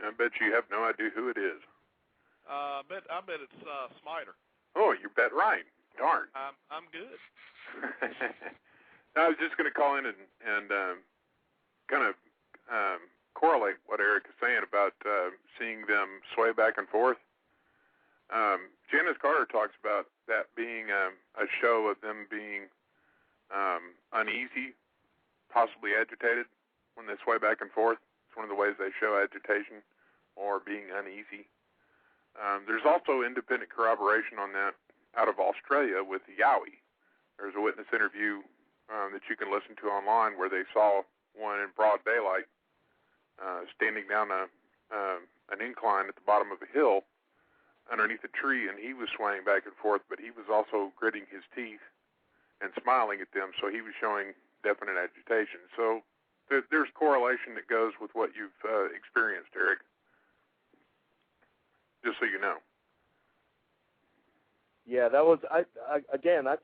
I bet you have no idea who it is. I bet it's Smiter. Oh, you bet right. Darn. I'm good. I was just going to call in and kind of correlate what Eric is saying about seeing them sway back and forth. Janice Carter talks about that being a show of them being uneasy, possibly agitated when they sway back and forth. It's one of the ways they show agitation or being uneasy. There's also independent corroboration on that out of Australia with the Yowie. There's a witness interview that you can listen to online where they saw one in broad daylight standing down an incline at the bottom of a hill underneath a tree, and he was swaying back and forth, but he was also gritting his teeth and smiling at them, so he was showing definite agitation. So there's correlation that goes with what you've experienced, Eric, just so you know. Yeah, that was, I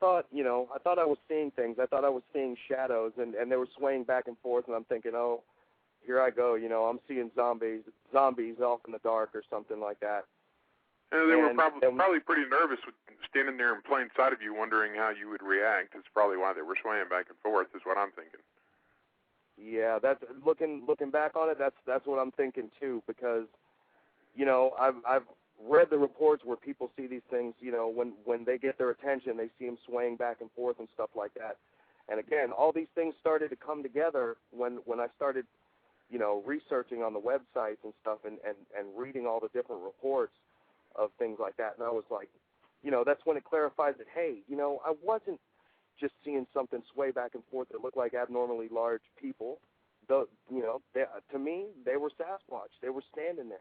thought, I was seeing things. I thought I was seeing shadows, and they were swaying back and forth, and I'm thinking, oh, here I go, I'm seeing zombies off in the dark or something like that. And they were probably pretty nervous with standing there in plain sight of you, wondering how you would react. That's probably why they were swaying back and forth, is what I'm thinking. Yeah, that's looking back on it. That's what I'm thinking too, because I've read the reports where people see these things. When they get their attention, they see them swaying back and forth and stuff like that. And again, all these things started to come together when I started, researching on the websites and stuff and reading all the different reports of things like that. And I was like, that's when it clarifies that, hey, I wasn't just seeing something sway back and forth that looked like abnormally large people. To me, they were Sasquatch. They were standing there.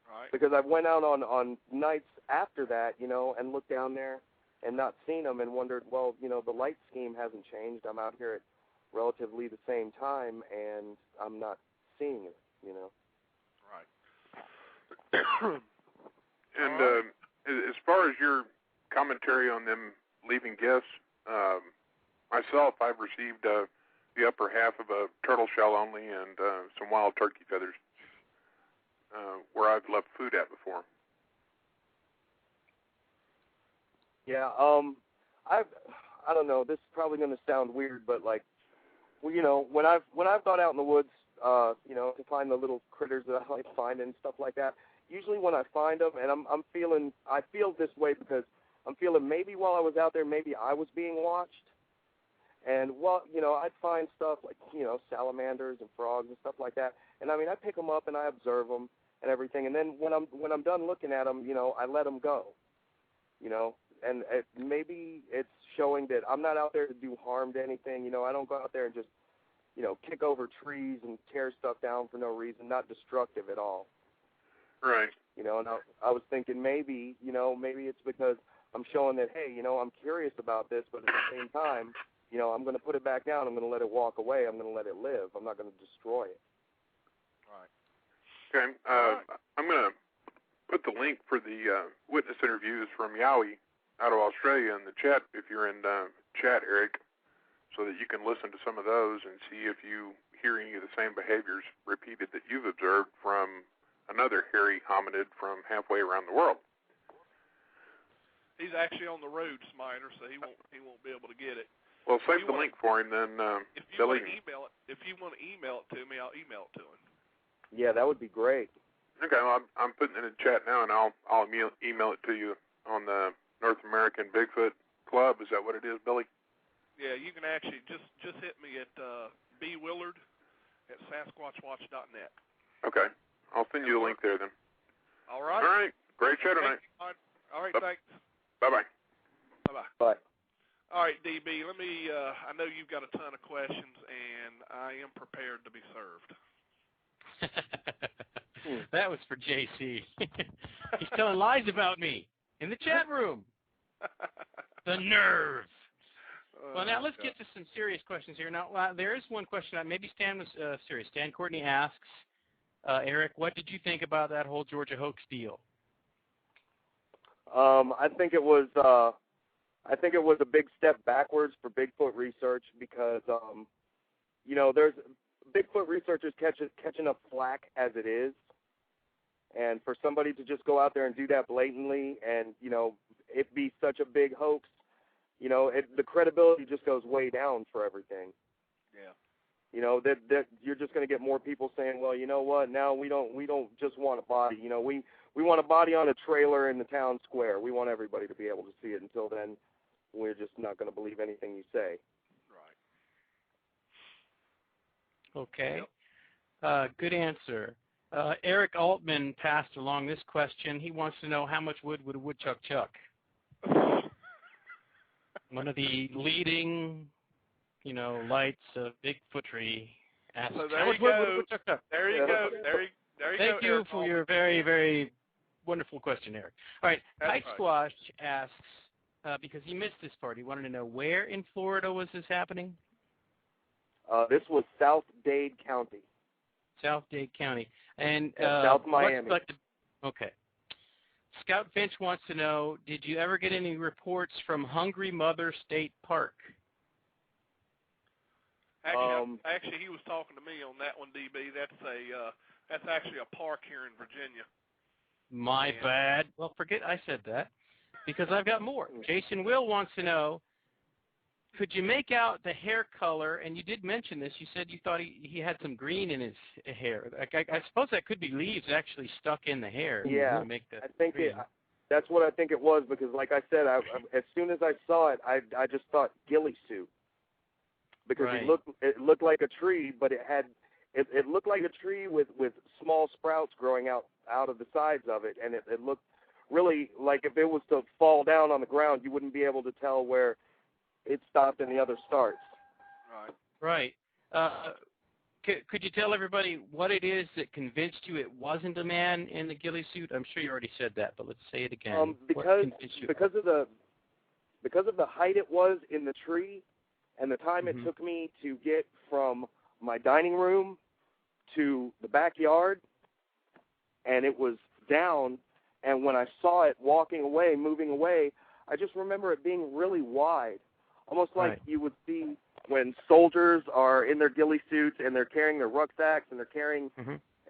Right. Because I went out on nights after that, and looked down there and not seen them and wondered, well, the light scheme hasn't changed. I'm out here at relatively the same time, and I'm not seeing it, Right. And commentary on them leaving gifts. Myself, I've received the upper half of a turtle shell only and some wild turkey feathers where I've left food at before. Yeah, I don't know. This is probably going to sound weird, but like, well, you know, when I've gone out in the woods, you know, to find the little critters that I like finding and stuff like that. Usually when I find them, and I feel this way because I'm feeling maybe while I was out there, maybe I was being watched. And, well, you know, I'd find stuff like, you know, salamanders and frogs and stuff like that. And, I mean, I pick them up and I observe them and everything. And then when I'm done looking at them, you know, I let them go, you know. And maybe it's showing that I'm not out there to do harm to anything. You know, I don't go out there and just, you know, kick over trees and tear stuff down for no reason, not destructive at all. Right. You know, and I was thinking maybe, you know, maybe it's because I'm showing that, hey, you know, I'm curious about this, but at the same time, you know, I'm going to put it back down. I'm going to let it walk away. I'm going to let it live. I'm not going to destroy it. Right. Okay. I'm going to put the link for the witness interviews from Yowie out of Australia in the chat, if you're in chat, Eric, so that you can listen to some of those and see if you hear any of the same behaviors repeated that you've observed from another hairy hominid from halfway around the world. He's actually on the road, Smiter, so he won't be able to get it. Well, save the link for him, then. If you want to email it to me, I'll email it to him. Yeah, that would be great. Okay, well, I'm putting it in the chat now, and I'll email it to you on the North American Bigfoot Club. Is that what it is, Billy? Yeah, you can actually just hit me at bwillard@sasquatchwatch.net. Okay, I'll send you a link there then. All right. All right, great show tonight. All right, thanks. Bye-bye. Bye-bye. Bye. All right, DB, let me, I know you've got a ton of questions, and I am prepared to be served. That was for JC. He's telling lies about me in the chat room. The nerve. Well, now let's get to some serious questions here. Now, there is one question. Maybe Stan was serious. Stan Courtney asks, Eric, what did you think about that whole Georgia hoax deal? I think it was a big step backwards for Bigfoot research because, you know, there's Bigfoot researchers catching up flack as it is, and for somebody to just go out there and do that blatantly and, you know, it be such a big hoax, you know, the credibility just goes way down for everything. Yeah. You know, that you're just going to get more people saying, well, you know what, now we don't just want a body. You know, we want a body on a trailer in the town square. We want everybody to be able to see it. Until then, we're just not going to believe anything you say. Right. Okay. Yep. Good answer. Eric Altman passed along this question. He wants to know how much wood would a woodchuck chuck? One of the leading, you know, lights of Bigfootry asks, so how much wood would a woodchuck chuck? There you go. There you Thank go, you Eric for Altman. your very, very wonderful question, Eric. All right, That's Kite right. Squash asks, because he missed this part, he wanted to know where in Florida was this happening? This was South Dade County. South Dade County. And South Miami. Okay. Scout Finch wants to know, did you ever get any reports from Hungry Mother State Park? Actually, he was talking to me on that one, DB. That's actually a park here in Virginia. My bad. Well, forget I said that, because I've got more. Jason Will wants to know, could you make out the hair color? And you did mention this. You said you thought he had some green in his hair. I suppose that could be leaves actually stuck in the hair. Yeah, to make that I think green. that's what I think it was, because like I said, as soon as I saw it, I just thought ghillie suit, because Right. it looked like a tree, but it looked like a tree with small sprouts growing out of the sides of it, and it looked really like if it was to fall down on the ground, you wouldn't be able to tell where it stopped and the other starts. Right. Right. Could you tell everybody what it is that convinced you it wasn't a man in the ghillie suit? I'm sure you already said that, but let's say it again. Because of the height it was in the tree, and the time it took me to get from my dining room to the backyard, and it was down, and when I saw it moving away, I just remember it being really wide, almost like Right. you would see when soldiers are in their ghillie suits and they're carrying their rucksacks and they're carrying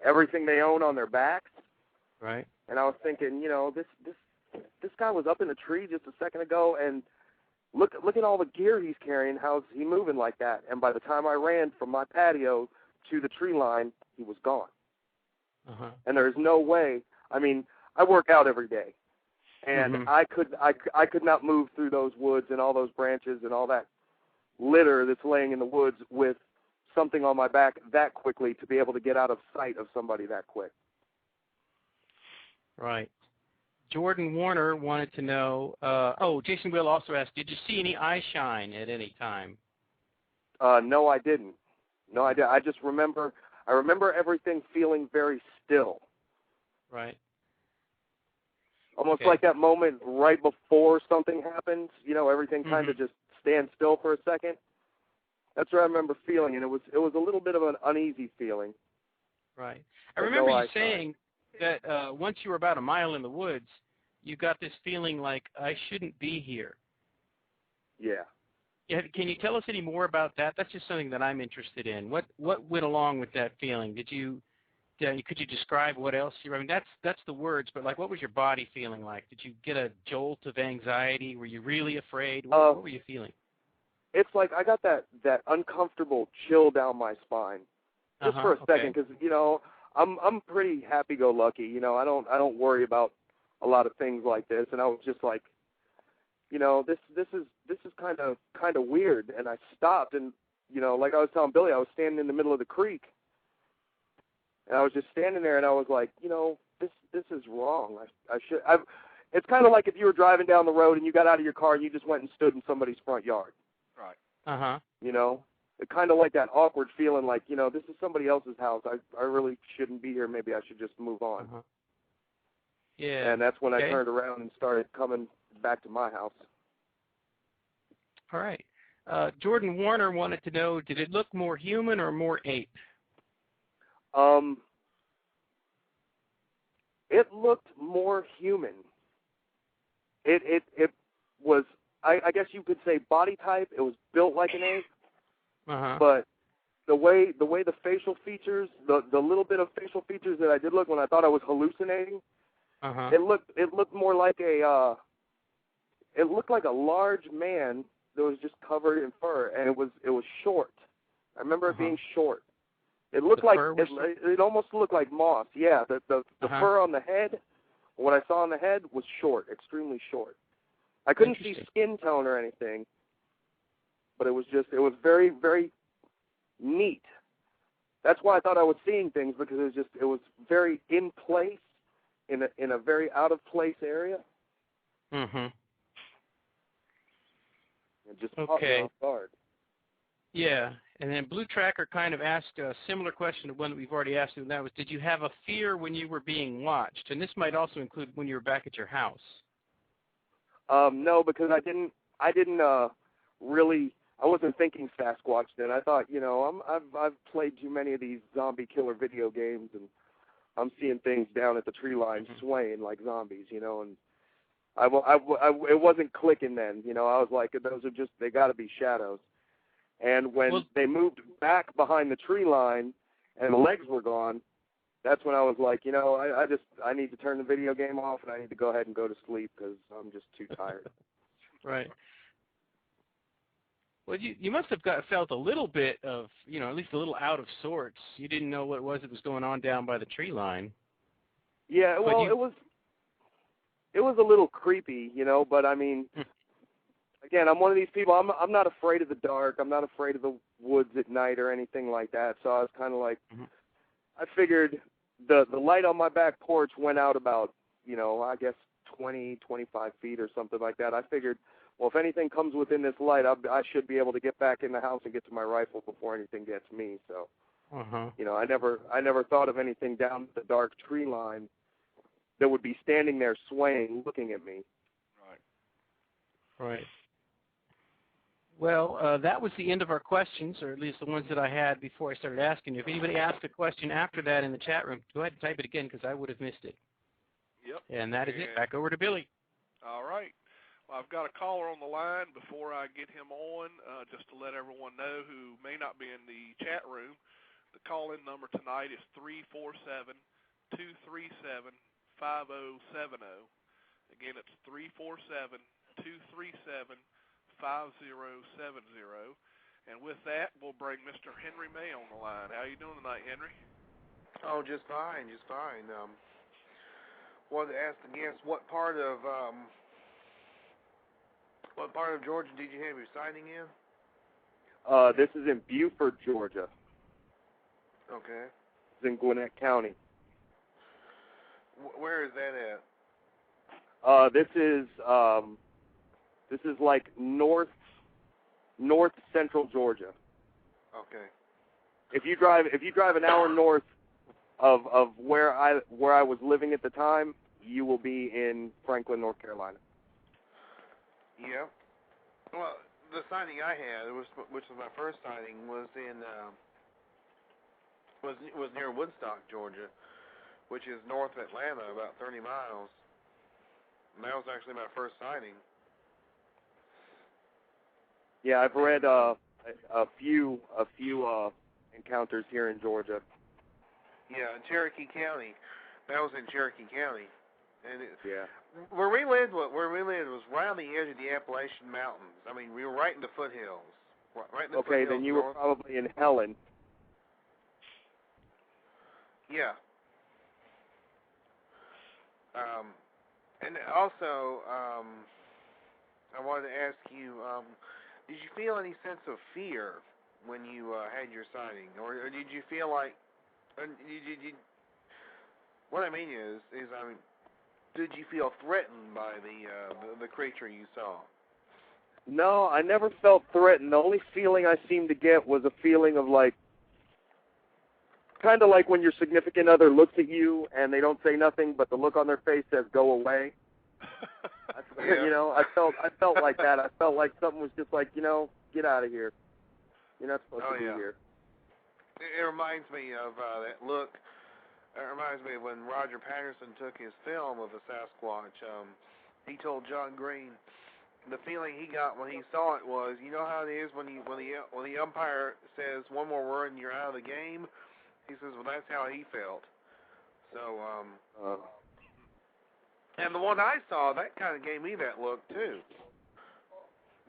everything they own on their backs. Right. And I was thinking, you know, this guy was up in a tree just a second ago, and look at all the gear he's carrying. How's he moving like that? And by the time I ran from my patio to the tree line, he was gone. And there's no way. I mean, I work out every day, and I could not move through those woods and all those branches and all that litter that's laying in the woods with something on my back that quickly to be able to get out of sight of somebody that quick. Right. Jordan Warner wanted to know, Jason Will also asked, did you see any eye shine at any time? No, I didn't. No, I did. I remember everything feeling very still. Right. Almost like that moment right before something happens, you know, everything kind of just stands still for a second. That's what I remember feeling, and it was a little bit of an uneasy feeling. Right. I remember you saying that once you were about a mile in the woods, you got this feeling like, I shouldn't be here. Yeah. Can you tell us any more about that? That's just something that I'm interested in. What went along with that feeling? Could you describe what else I mean, that's the words, but like, what was your body feeling like? Did you get a jolt of anxiety? Were you really afraid? What were you feeling? It's like I got that uncomfortable chill down my spine, just for a second, because you know I'm pretty happy-go-lucky. You know, I don't worry about a lot of things like this, and I was just like, you know, this is kind of weird, and I stopped, and you know, like I was telling Billy, I was standing in the middle of the creek. And I was just standing there, and I was like, you know, this is wrong. It's kind of like if you were driving down the road and you got out of your car and you just went and stood in somebody's front yard. Right. You know, it kind of like that awkward feeling, like, you know, this is somebody else's house. I really shouldn't be here. Maybe I should just move on. Yeah. And that's when I turned around and started coming back to my house. All right. Jordan Warner wanted to know, did it look more human or more ape? It looked more human. It was, I guess you could say, body type. It was built like an ape, but the way the facial features, the little bit of facial features that I did look when I thought I was hallucinating, it looked more like it looked like a large man that was just covered in fur, and it was short. I remember it being short. It looked like it almost looked like moss. Yeah, the fur on the head, what I saw on the head was short, extremely short. I couldn't see skin tone or anything, but it was very, very neat. That's why I thought I was seeing things, because it was very in place in a very out of place area. It just caught me off guard. Yeah. And then Blue Tracker kind of asked a similar question to one that we've already asked, and that was, did you have a fear when you were being watched? And this might also include when you were back at your house. No, because I didn't really. I wasn't thinking Sasquatch then. I thought, you know, I've played too many of these zombie killer video games, and I'm seeing things down at the tree line swaying like zombies, you know, and it wasn't clicking then, you know. I was like, they got to be shadows. And when they moved back behind the tree line and the legs were gone, that's when I was like, you know, I need to turn the video game off, and I need to go ahead and go to sleep because I'm just too tired. Right. Well, you must have felt a little bit of, you know, at least a little out of sorts. You didn't know what it was that was going on down by the tree line. Yeah, well, it was a little creepy, you know, but I mean, again, I'm one of these people, I'm not afraid of the dark. I'm not afraid of the woods at night or anything like that. So I was kind of like, I figured the light on my back porch went out about, you know, I guess 20, 25 feet or something like that. I figured, well, if anything comes within this light, I should be able to get back in the house and get to my rifle before anything gets me. So, you know, I never thought of anything down the dark tree line that would be standing there swaying, looking at me. Right. Well, that was the end of our questions, or at least the ones that I had before I started asking you. If anybody asked a question after that in the chat room, go ahead and type it again, because I would have missed it. Yep. And that is it. Back over to Billy. All right. I've got a caller on the line. Before I get him on, just to let everyone know who may not be in the chat room, the call-in number tonight is 347-237-5070. Again, it's 347-237-5070. And with that, we'll bring Mr. Henry May on the line. How you doing tonight, Henry? Oh, just fine, just fine. Wanted to ask the guest what part of Georgia did you have your sighting in? This is in Beaufort, Georgia. Okay. It's in Gwinnett County. Where is that at? This is like north central Georgia. Okay. If you drive an hour north of where I was living at the time, you will be in Franklin, North Carolina. Yeah. Well, the sighting I had, which was my first sighting, was in was near Woodstock, Georgia, which is north of Atlanta, about 30 miles. And that was actually my first sighting. Yeah, I've read a few encounters here in Georgia. Yeah, in Cherokee County. That was in Cherokee County. And yeah. Where we lived was right on the edge of the Appalachian Mountains. I mean, we were right in the foothills. Right in the okay, foothills then you were probably in Helen. Yeah. And also, I wanted to ask you, did you feel any sense of fear when you had your sighting, or did you feel like? What I mean is did you feel threatened by the creature you saw? No, I never felt threatened. The only feeling I seemed to get was a feeling of like, kind of like when your significant other looks at you and they don't say nothing, but the look on their face says "go away." Yeah. You know, I felt like that. I felt like something was just like, get out of here. You're not supposed to be here. It reminds me of that look. It reminds me of when Roger Patterson took his film of the Sasquatch. He told John Green the feeling he got when he saw it was, you know how it is when the umpire says one more word and you're out of the game. He says, well, that's how he felt. So, and the one I saw, that kind of gave me that look too,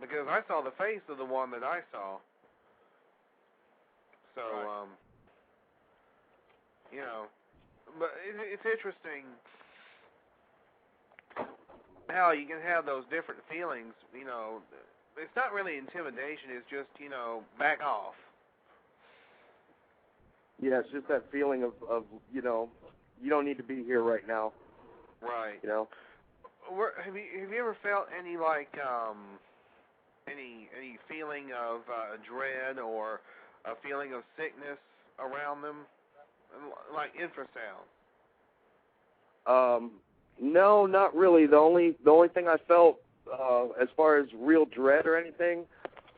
because I saw the face of the one that I saw. So, right. But it's interesting how you can have those different feelings. It's not really intimidation. It's just, back off. Yeah, it's just that feeling of you don't need to be here right now. Right. Have you ever felt any any feeling of dread or a feeling of sickness around them, like infrasound? No, not really. The only thing I felt as far as real dread or anything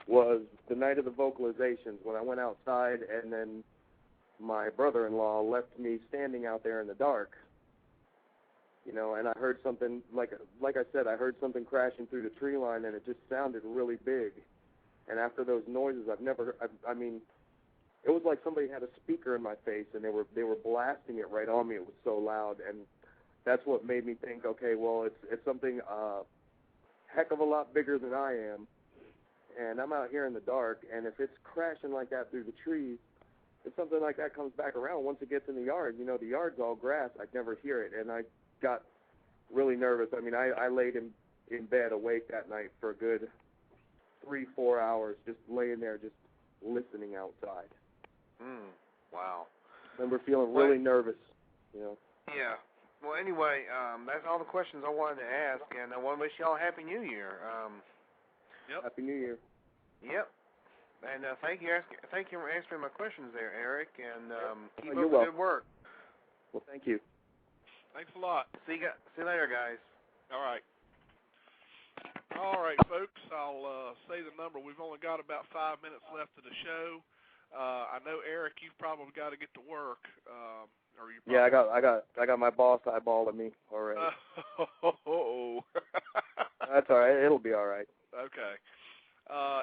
was the night of the vocalizations, when I went outside and then my brother-in-law left me standing out there in the dark. And I heard something, like I said, I heard something crashing through the tree line, and it just sounded really big. And after those noises, I mean, it was like somebody had a speaker in my face, and they were blasting it right on me. It was so loud, and that's what made me think, okay, well, it's something heck of a lot bigger than I am, and I'm out here in the dark, and if it's crashing like that through the trees, if something like that comes back around, once it gets in the yard, the yard's all grass, I'd never hear it, and I got really nervous. I mean, I laid in bed awake that night for a good 3-4 hours, just laying there, just listening outside. Wow. I remember feeling really nervous, Yeah. Well, anyway, that's all the questions I wanted to ask, and I want to wish y'all a Happy New Year. Yep. Happy New Year. Yep. And thank you for answering my questions there, Eric, and keep up the good work. Well, thank you. Thanks a lot. See you later, guys. All right. All right, folks, I'll say the number. We've only got about 5 minutes left of the show. I know, Eric, you've probably got to get to work. Yeah, I got my boss eyeballing me already. Oh. That's all right. It'll be all right. Okay.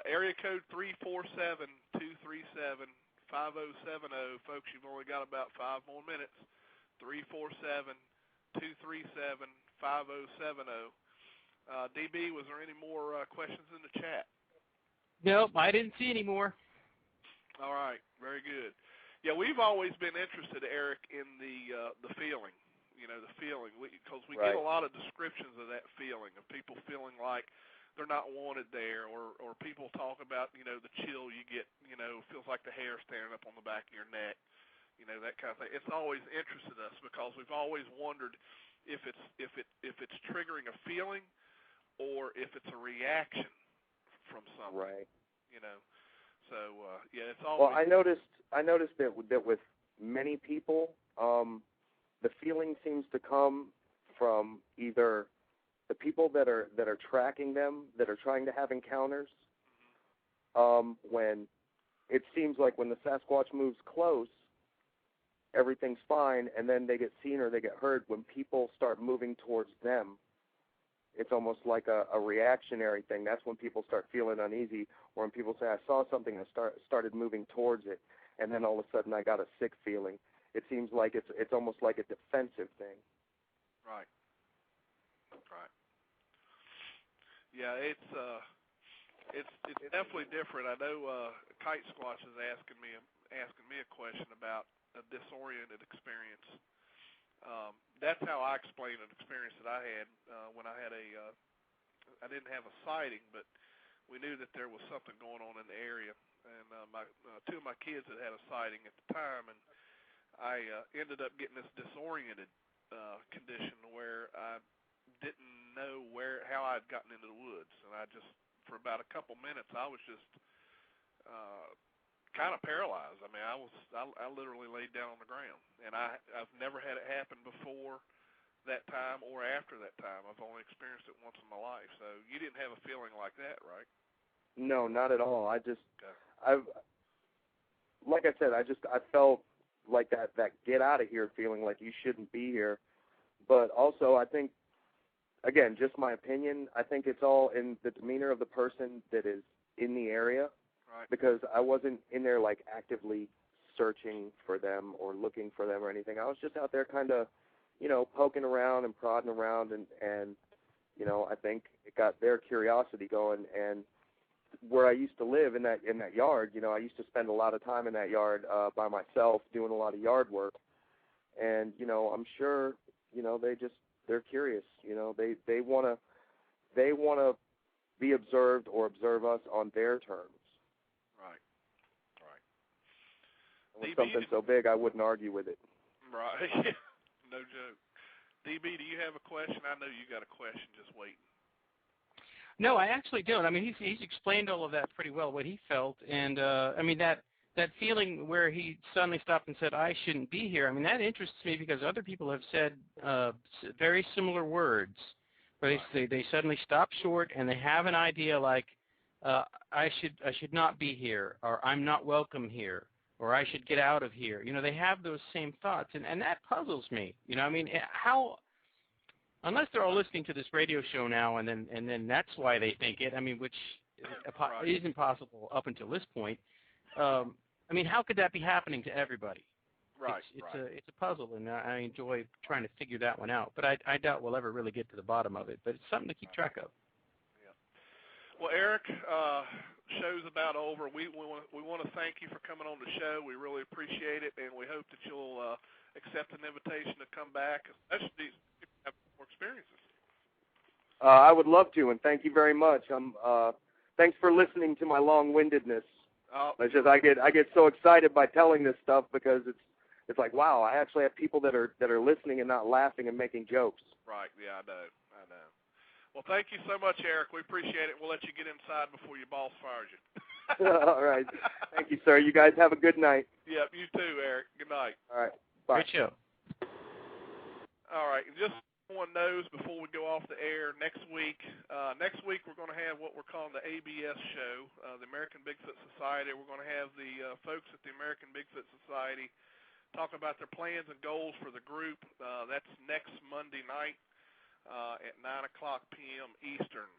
Area code 347-237-5070. Folks, you've only got about 5 more minutes. 347-237-5070. DB, was there any more questions in the chat? Nope, I didn't see any more. All right, very good. Yeah, we've always been interested, Eric, in the feeling. You know, the feeling, because we Right. get a lot of descriptions of that feeling, of people feeling like they're not wanted there, or people talk about, you know, the chill you get, you know, feels like the hair standing up on the back of your neck, you know, that kind of thing. It's always interested us because we've always wondered if it's triggering a feeling or if it's a reaction from something. Right. You know, so yeah, it's always. Well, I noticed that with many people, the feeling seems to come from either the people that are tracking them, that are trying to have encounters. When it seems like when the Sasquatch moves close, everything's fine, and then they get seen or they get heard. When people start moving towards them, it's almost like a reactionary thing. That's when people start feeling uneasy, or when people say, I saw something, I started moving towards it, and then all of a sudden I got a sick feeling. It seems like it's almost like a defensive thing. Right. Right. Yeah, it's definitely different. I know Kite Squatch is asking me a question about a disoriented experience. That's how I explain an experience that I had when I had I didn't have a sighting, but we knew that there was something going on in the area, and my 2 of my kids had a sighting at the time, and I ended up getting this disoriented condition where I didn't know how I'd gotten into the woods, and I just, for about a couple minutes, I was just kind of paralyzed. I mean, I literally laid down on the ground, and I've never had it happen before that time or after that time. I've only experienced it once in my life. So you didn't have a feeling like that, right? No, not at all. I felt like that get out of here feeling, like you shouldn't be here. But also, I think, again, just my opinion, I think it's all in the demeanor of the person that is in the area. Right. Because I wasn't in there like actively searching for them or looking for them or anything. I was just out there kind of, you know, poking around and prodding around, and you know, I think it got their curiosity going. And where I used to live in that yard, you know, I used to spend a lot of time in that yard by myself doing a lot of yard work. And you know, I'm sure, you know, they're curious. You know, they want to be observed or observe us on their terms. Right. Right. With something so big, I wouldn't argue with it. Right. No joke. DB, do you have a question? I know you got a question just waiting. No, I actually don't. I mean, he's explained all of that pretty well, what he felt, and I mean that feeling where he suddenly stopped and said, "I shouldn't be here." I mean, that interests me because other people have said very similar words, where they suddenly stop short and they have an idea like, I should not be here, or I'm not welcome here, or I should get out of here. You know, they have those same thoughts, and that puzzles me. You know, I mean, how, unless they're all listening to this radio show now, and then that's why they think it. I mean, which isn't possible up until this point. I mean, how could that be happening to everybody? Right. It's a puzzle, and I enjoy trying to figure that one out. But I doubt we'll ever really get to the bottom of it. But it's something to keep track of. Well, Eric, show's about over. We want to thank you for coming on the show. We really appreciate it, and we hope that you'll accept an invitation to come back, especially if you have more experiences. I would love to, and thank you very much. Thanks for listening to my long-windedness. It's just I get so excited by telling this stuff because it's like, wow, I actually have people that are listening and not laughing and making jokes. Right. Yeah, I know. Well, thank you so much, Eric. We appreciate it. We'll let you get inside before your boss fires you. All right. Thank you, sir. You guys have a good night. Yep, you too, Eric. Good night. All right. Bye. Great show. All right. And just so everyone knows, before we go off the air, next week we're going to have what we're calling the ABS show, the American Bigfoot Society. We're going to have the folks at the American Bigfoot Society talk about their plans and goals for the group. That's next Monday night. At 9 o'clock p.m. Eastern.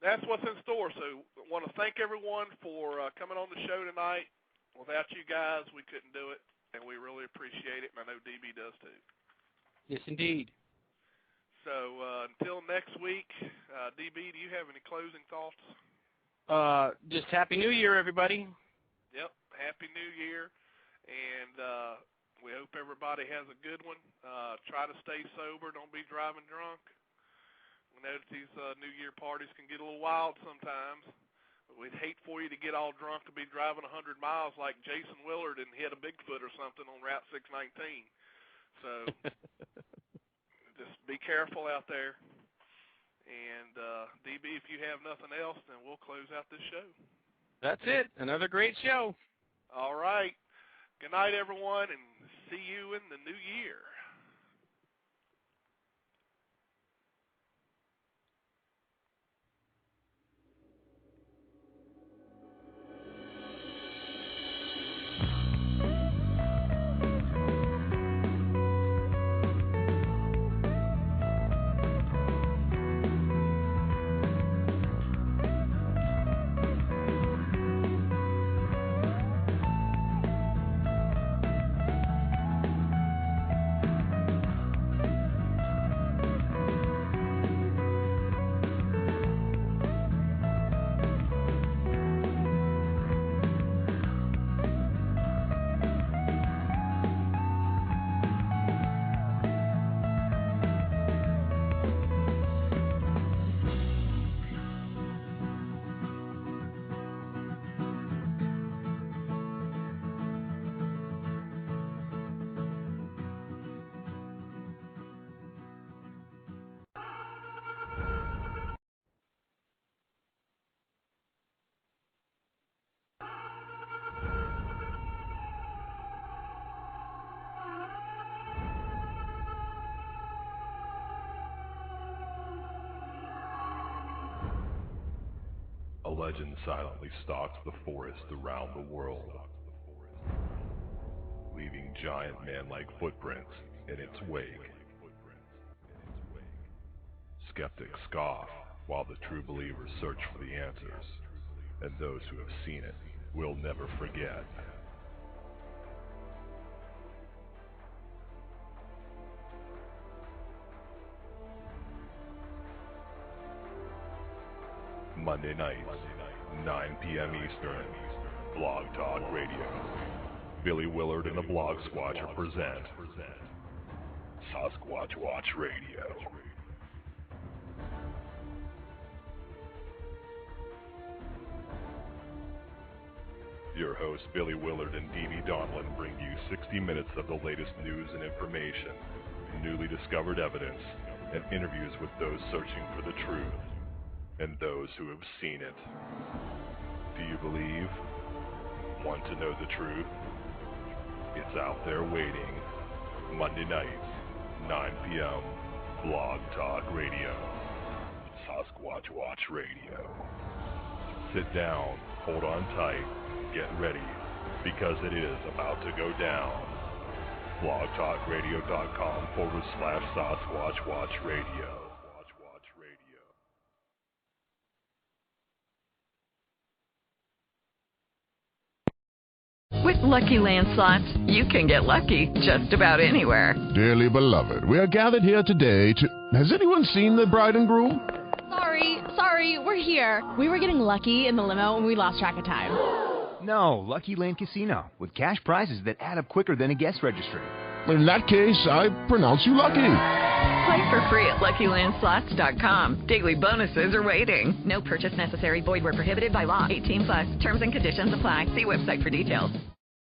that's what's in store. So I want to thank everyone for coming on the show tonight. Without you guys, we couldn't do it, and we really appreciate it, and I know DB does too. Yes, indeed. So until next week, DB, do you have any closing thoughts? Just Happy New Year, everybody. Yep, Happy New Year, and we hope everybody has a good one. Try to stay sober. Don't be driving drunk. We know that these New Year parties can get a little wild sometimes. But we'd hate for you to get all drunk to be driving 100 miles like Jason Willard and hit a Bigfoot or something on Route 619. So just be careful out there. And DB, if you have nothing else, then we'll close out this show. That's it. Another great show. All right. Good night, everyone, and see you in the new year. A legend silently stalks the forest around the world, leaving giant man-like footprints in its wake. Skeptics scoff while the true believers search for the answers, and those who have seen it will never forget. Monday nights, 9 p.m. Eastern, Blog Talk Radio. Billy Willard and the Blog Squatcher present Sasquatch Watch Radio. Your hosts Billy Willard and Dee Donlin bring you 60 minutes of the latest news and information, newly discovered evidence, and interviews with those searching for the truth and those who have seen it. Do you believe? Want to know the truth? It's out there waiting. Monday nights, 9 p.m., Blog Talk Radio. Sasquatch Watch Radio. Sit down, hold on tight, get ready, because it is about to go down. blogtalkradio.com/Sasquatch Watch Radio. With Lucky Land Slots, you can get lucky just about anywhere. Dearly beloved, we are gathered here today to... Has anyone seen the bride and groom? Sorry, we're here. We were getting lucky in the limo and we lost track of time. No, Lucky Land Casino, with cash prizes that add up quicker than a guest registry. In that case, I pronounce you lucky. Play for free at LuckyLandSlots.com. Daily bonuses are waiting. No purchase necessary. Void where prohibited by law. 18+. Terms and conditions apply. See website for details.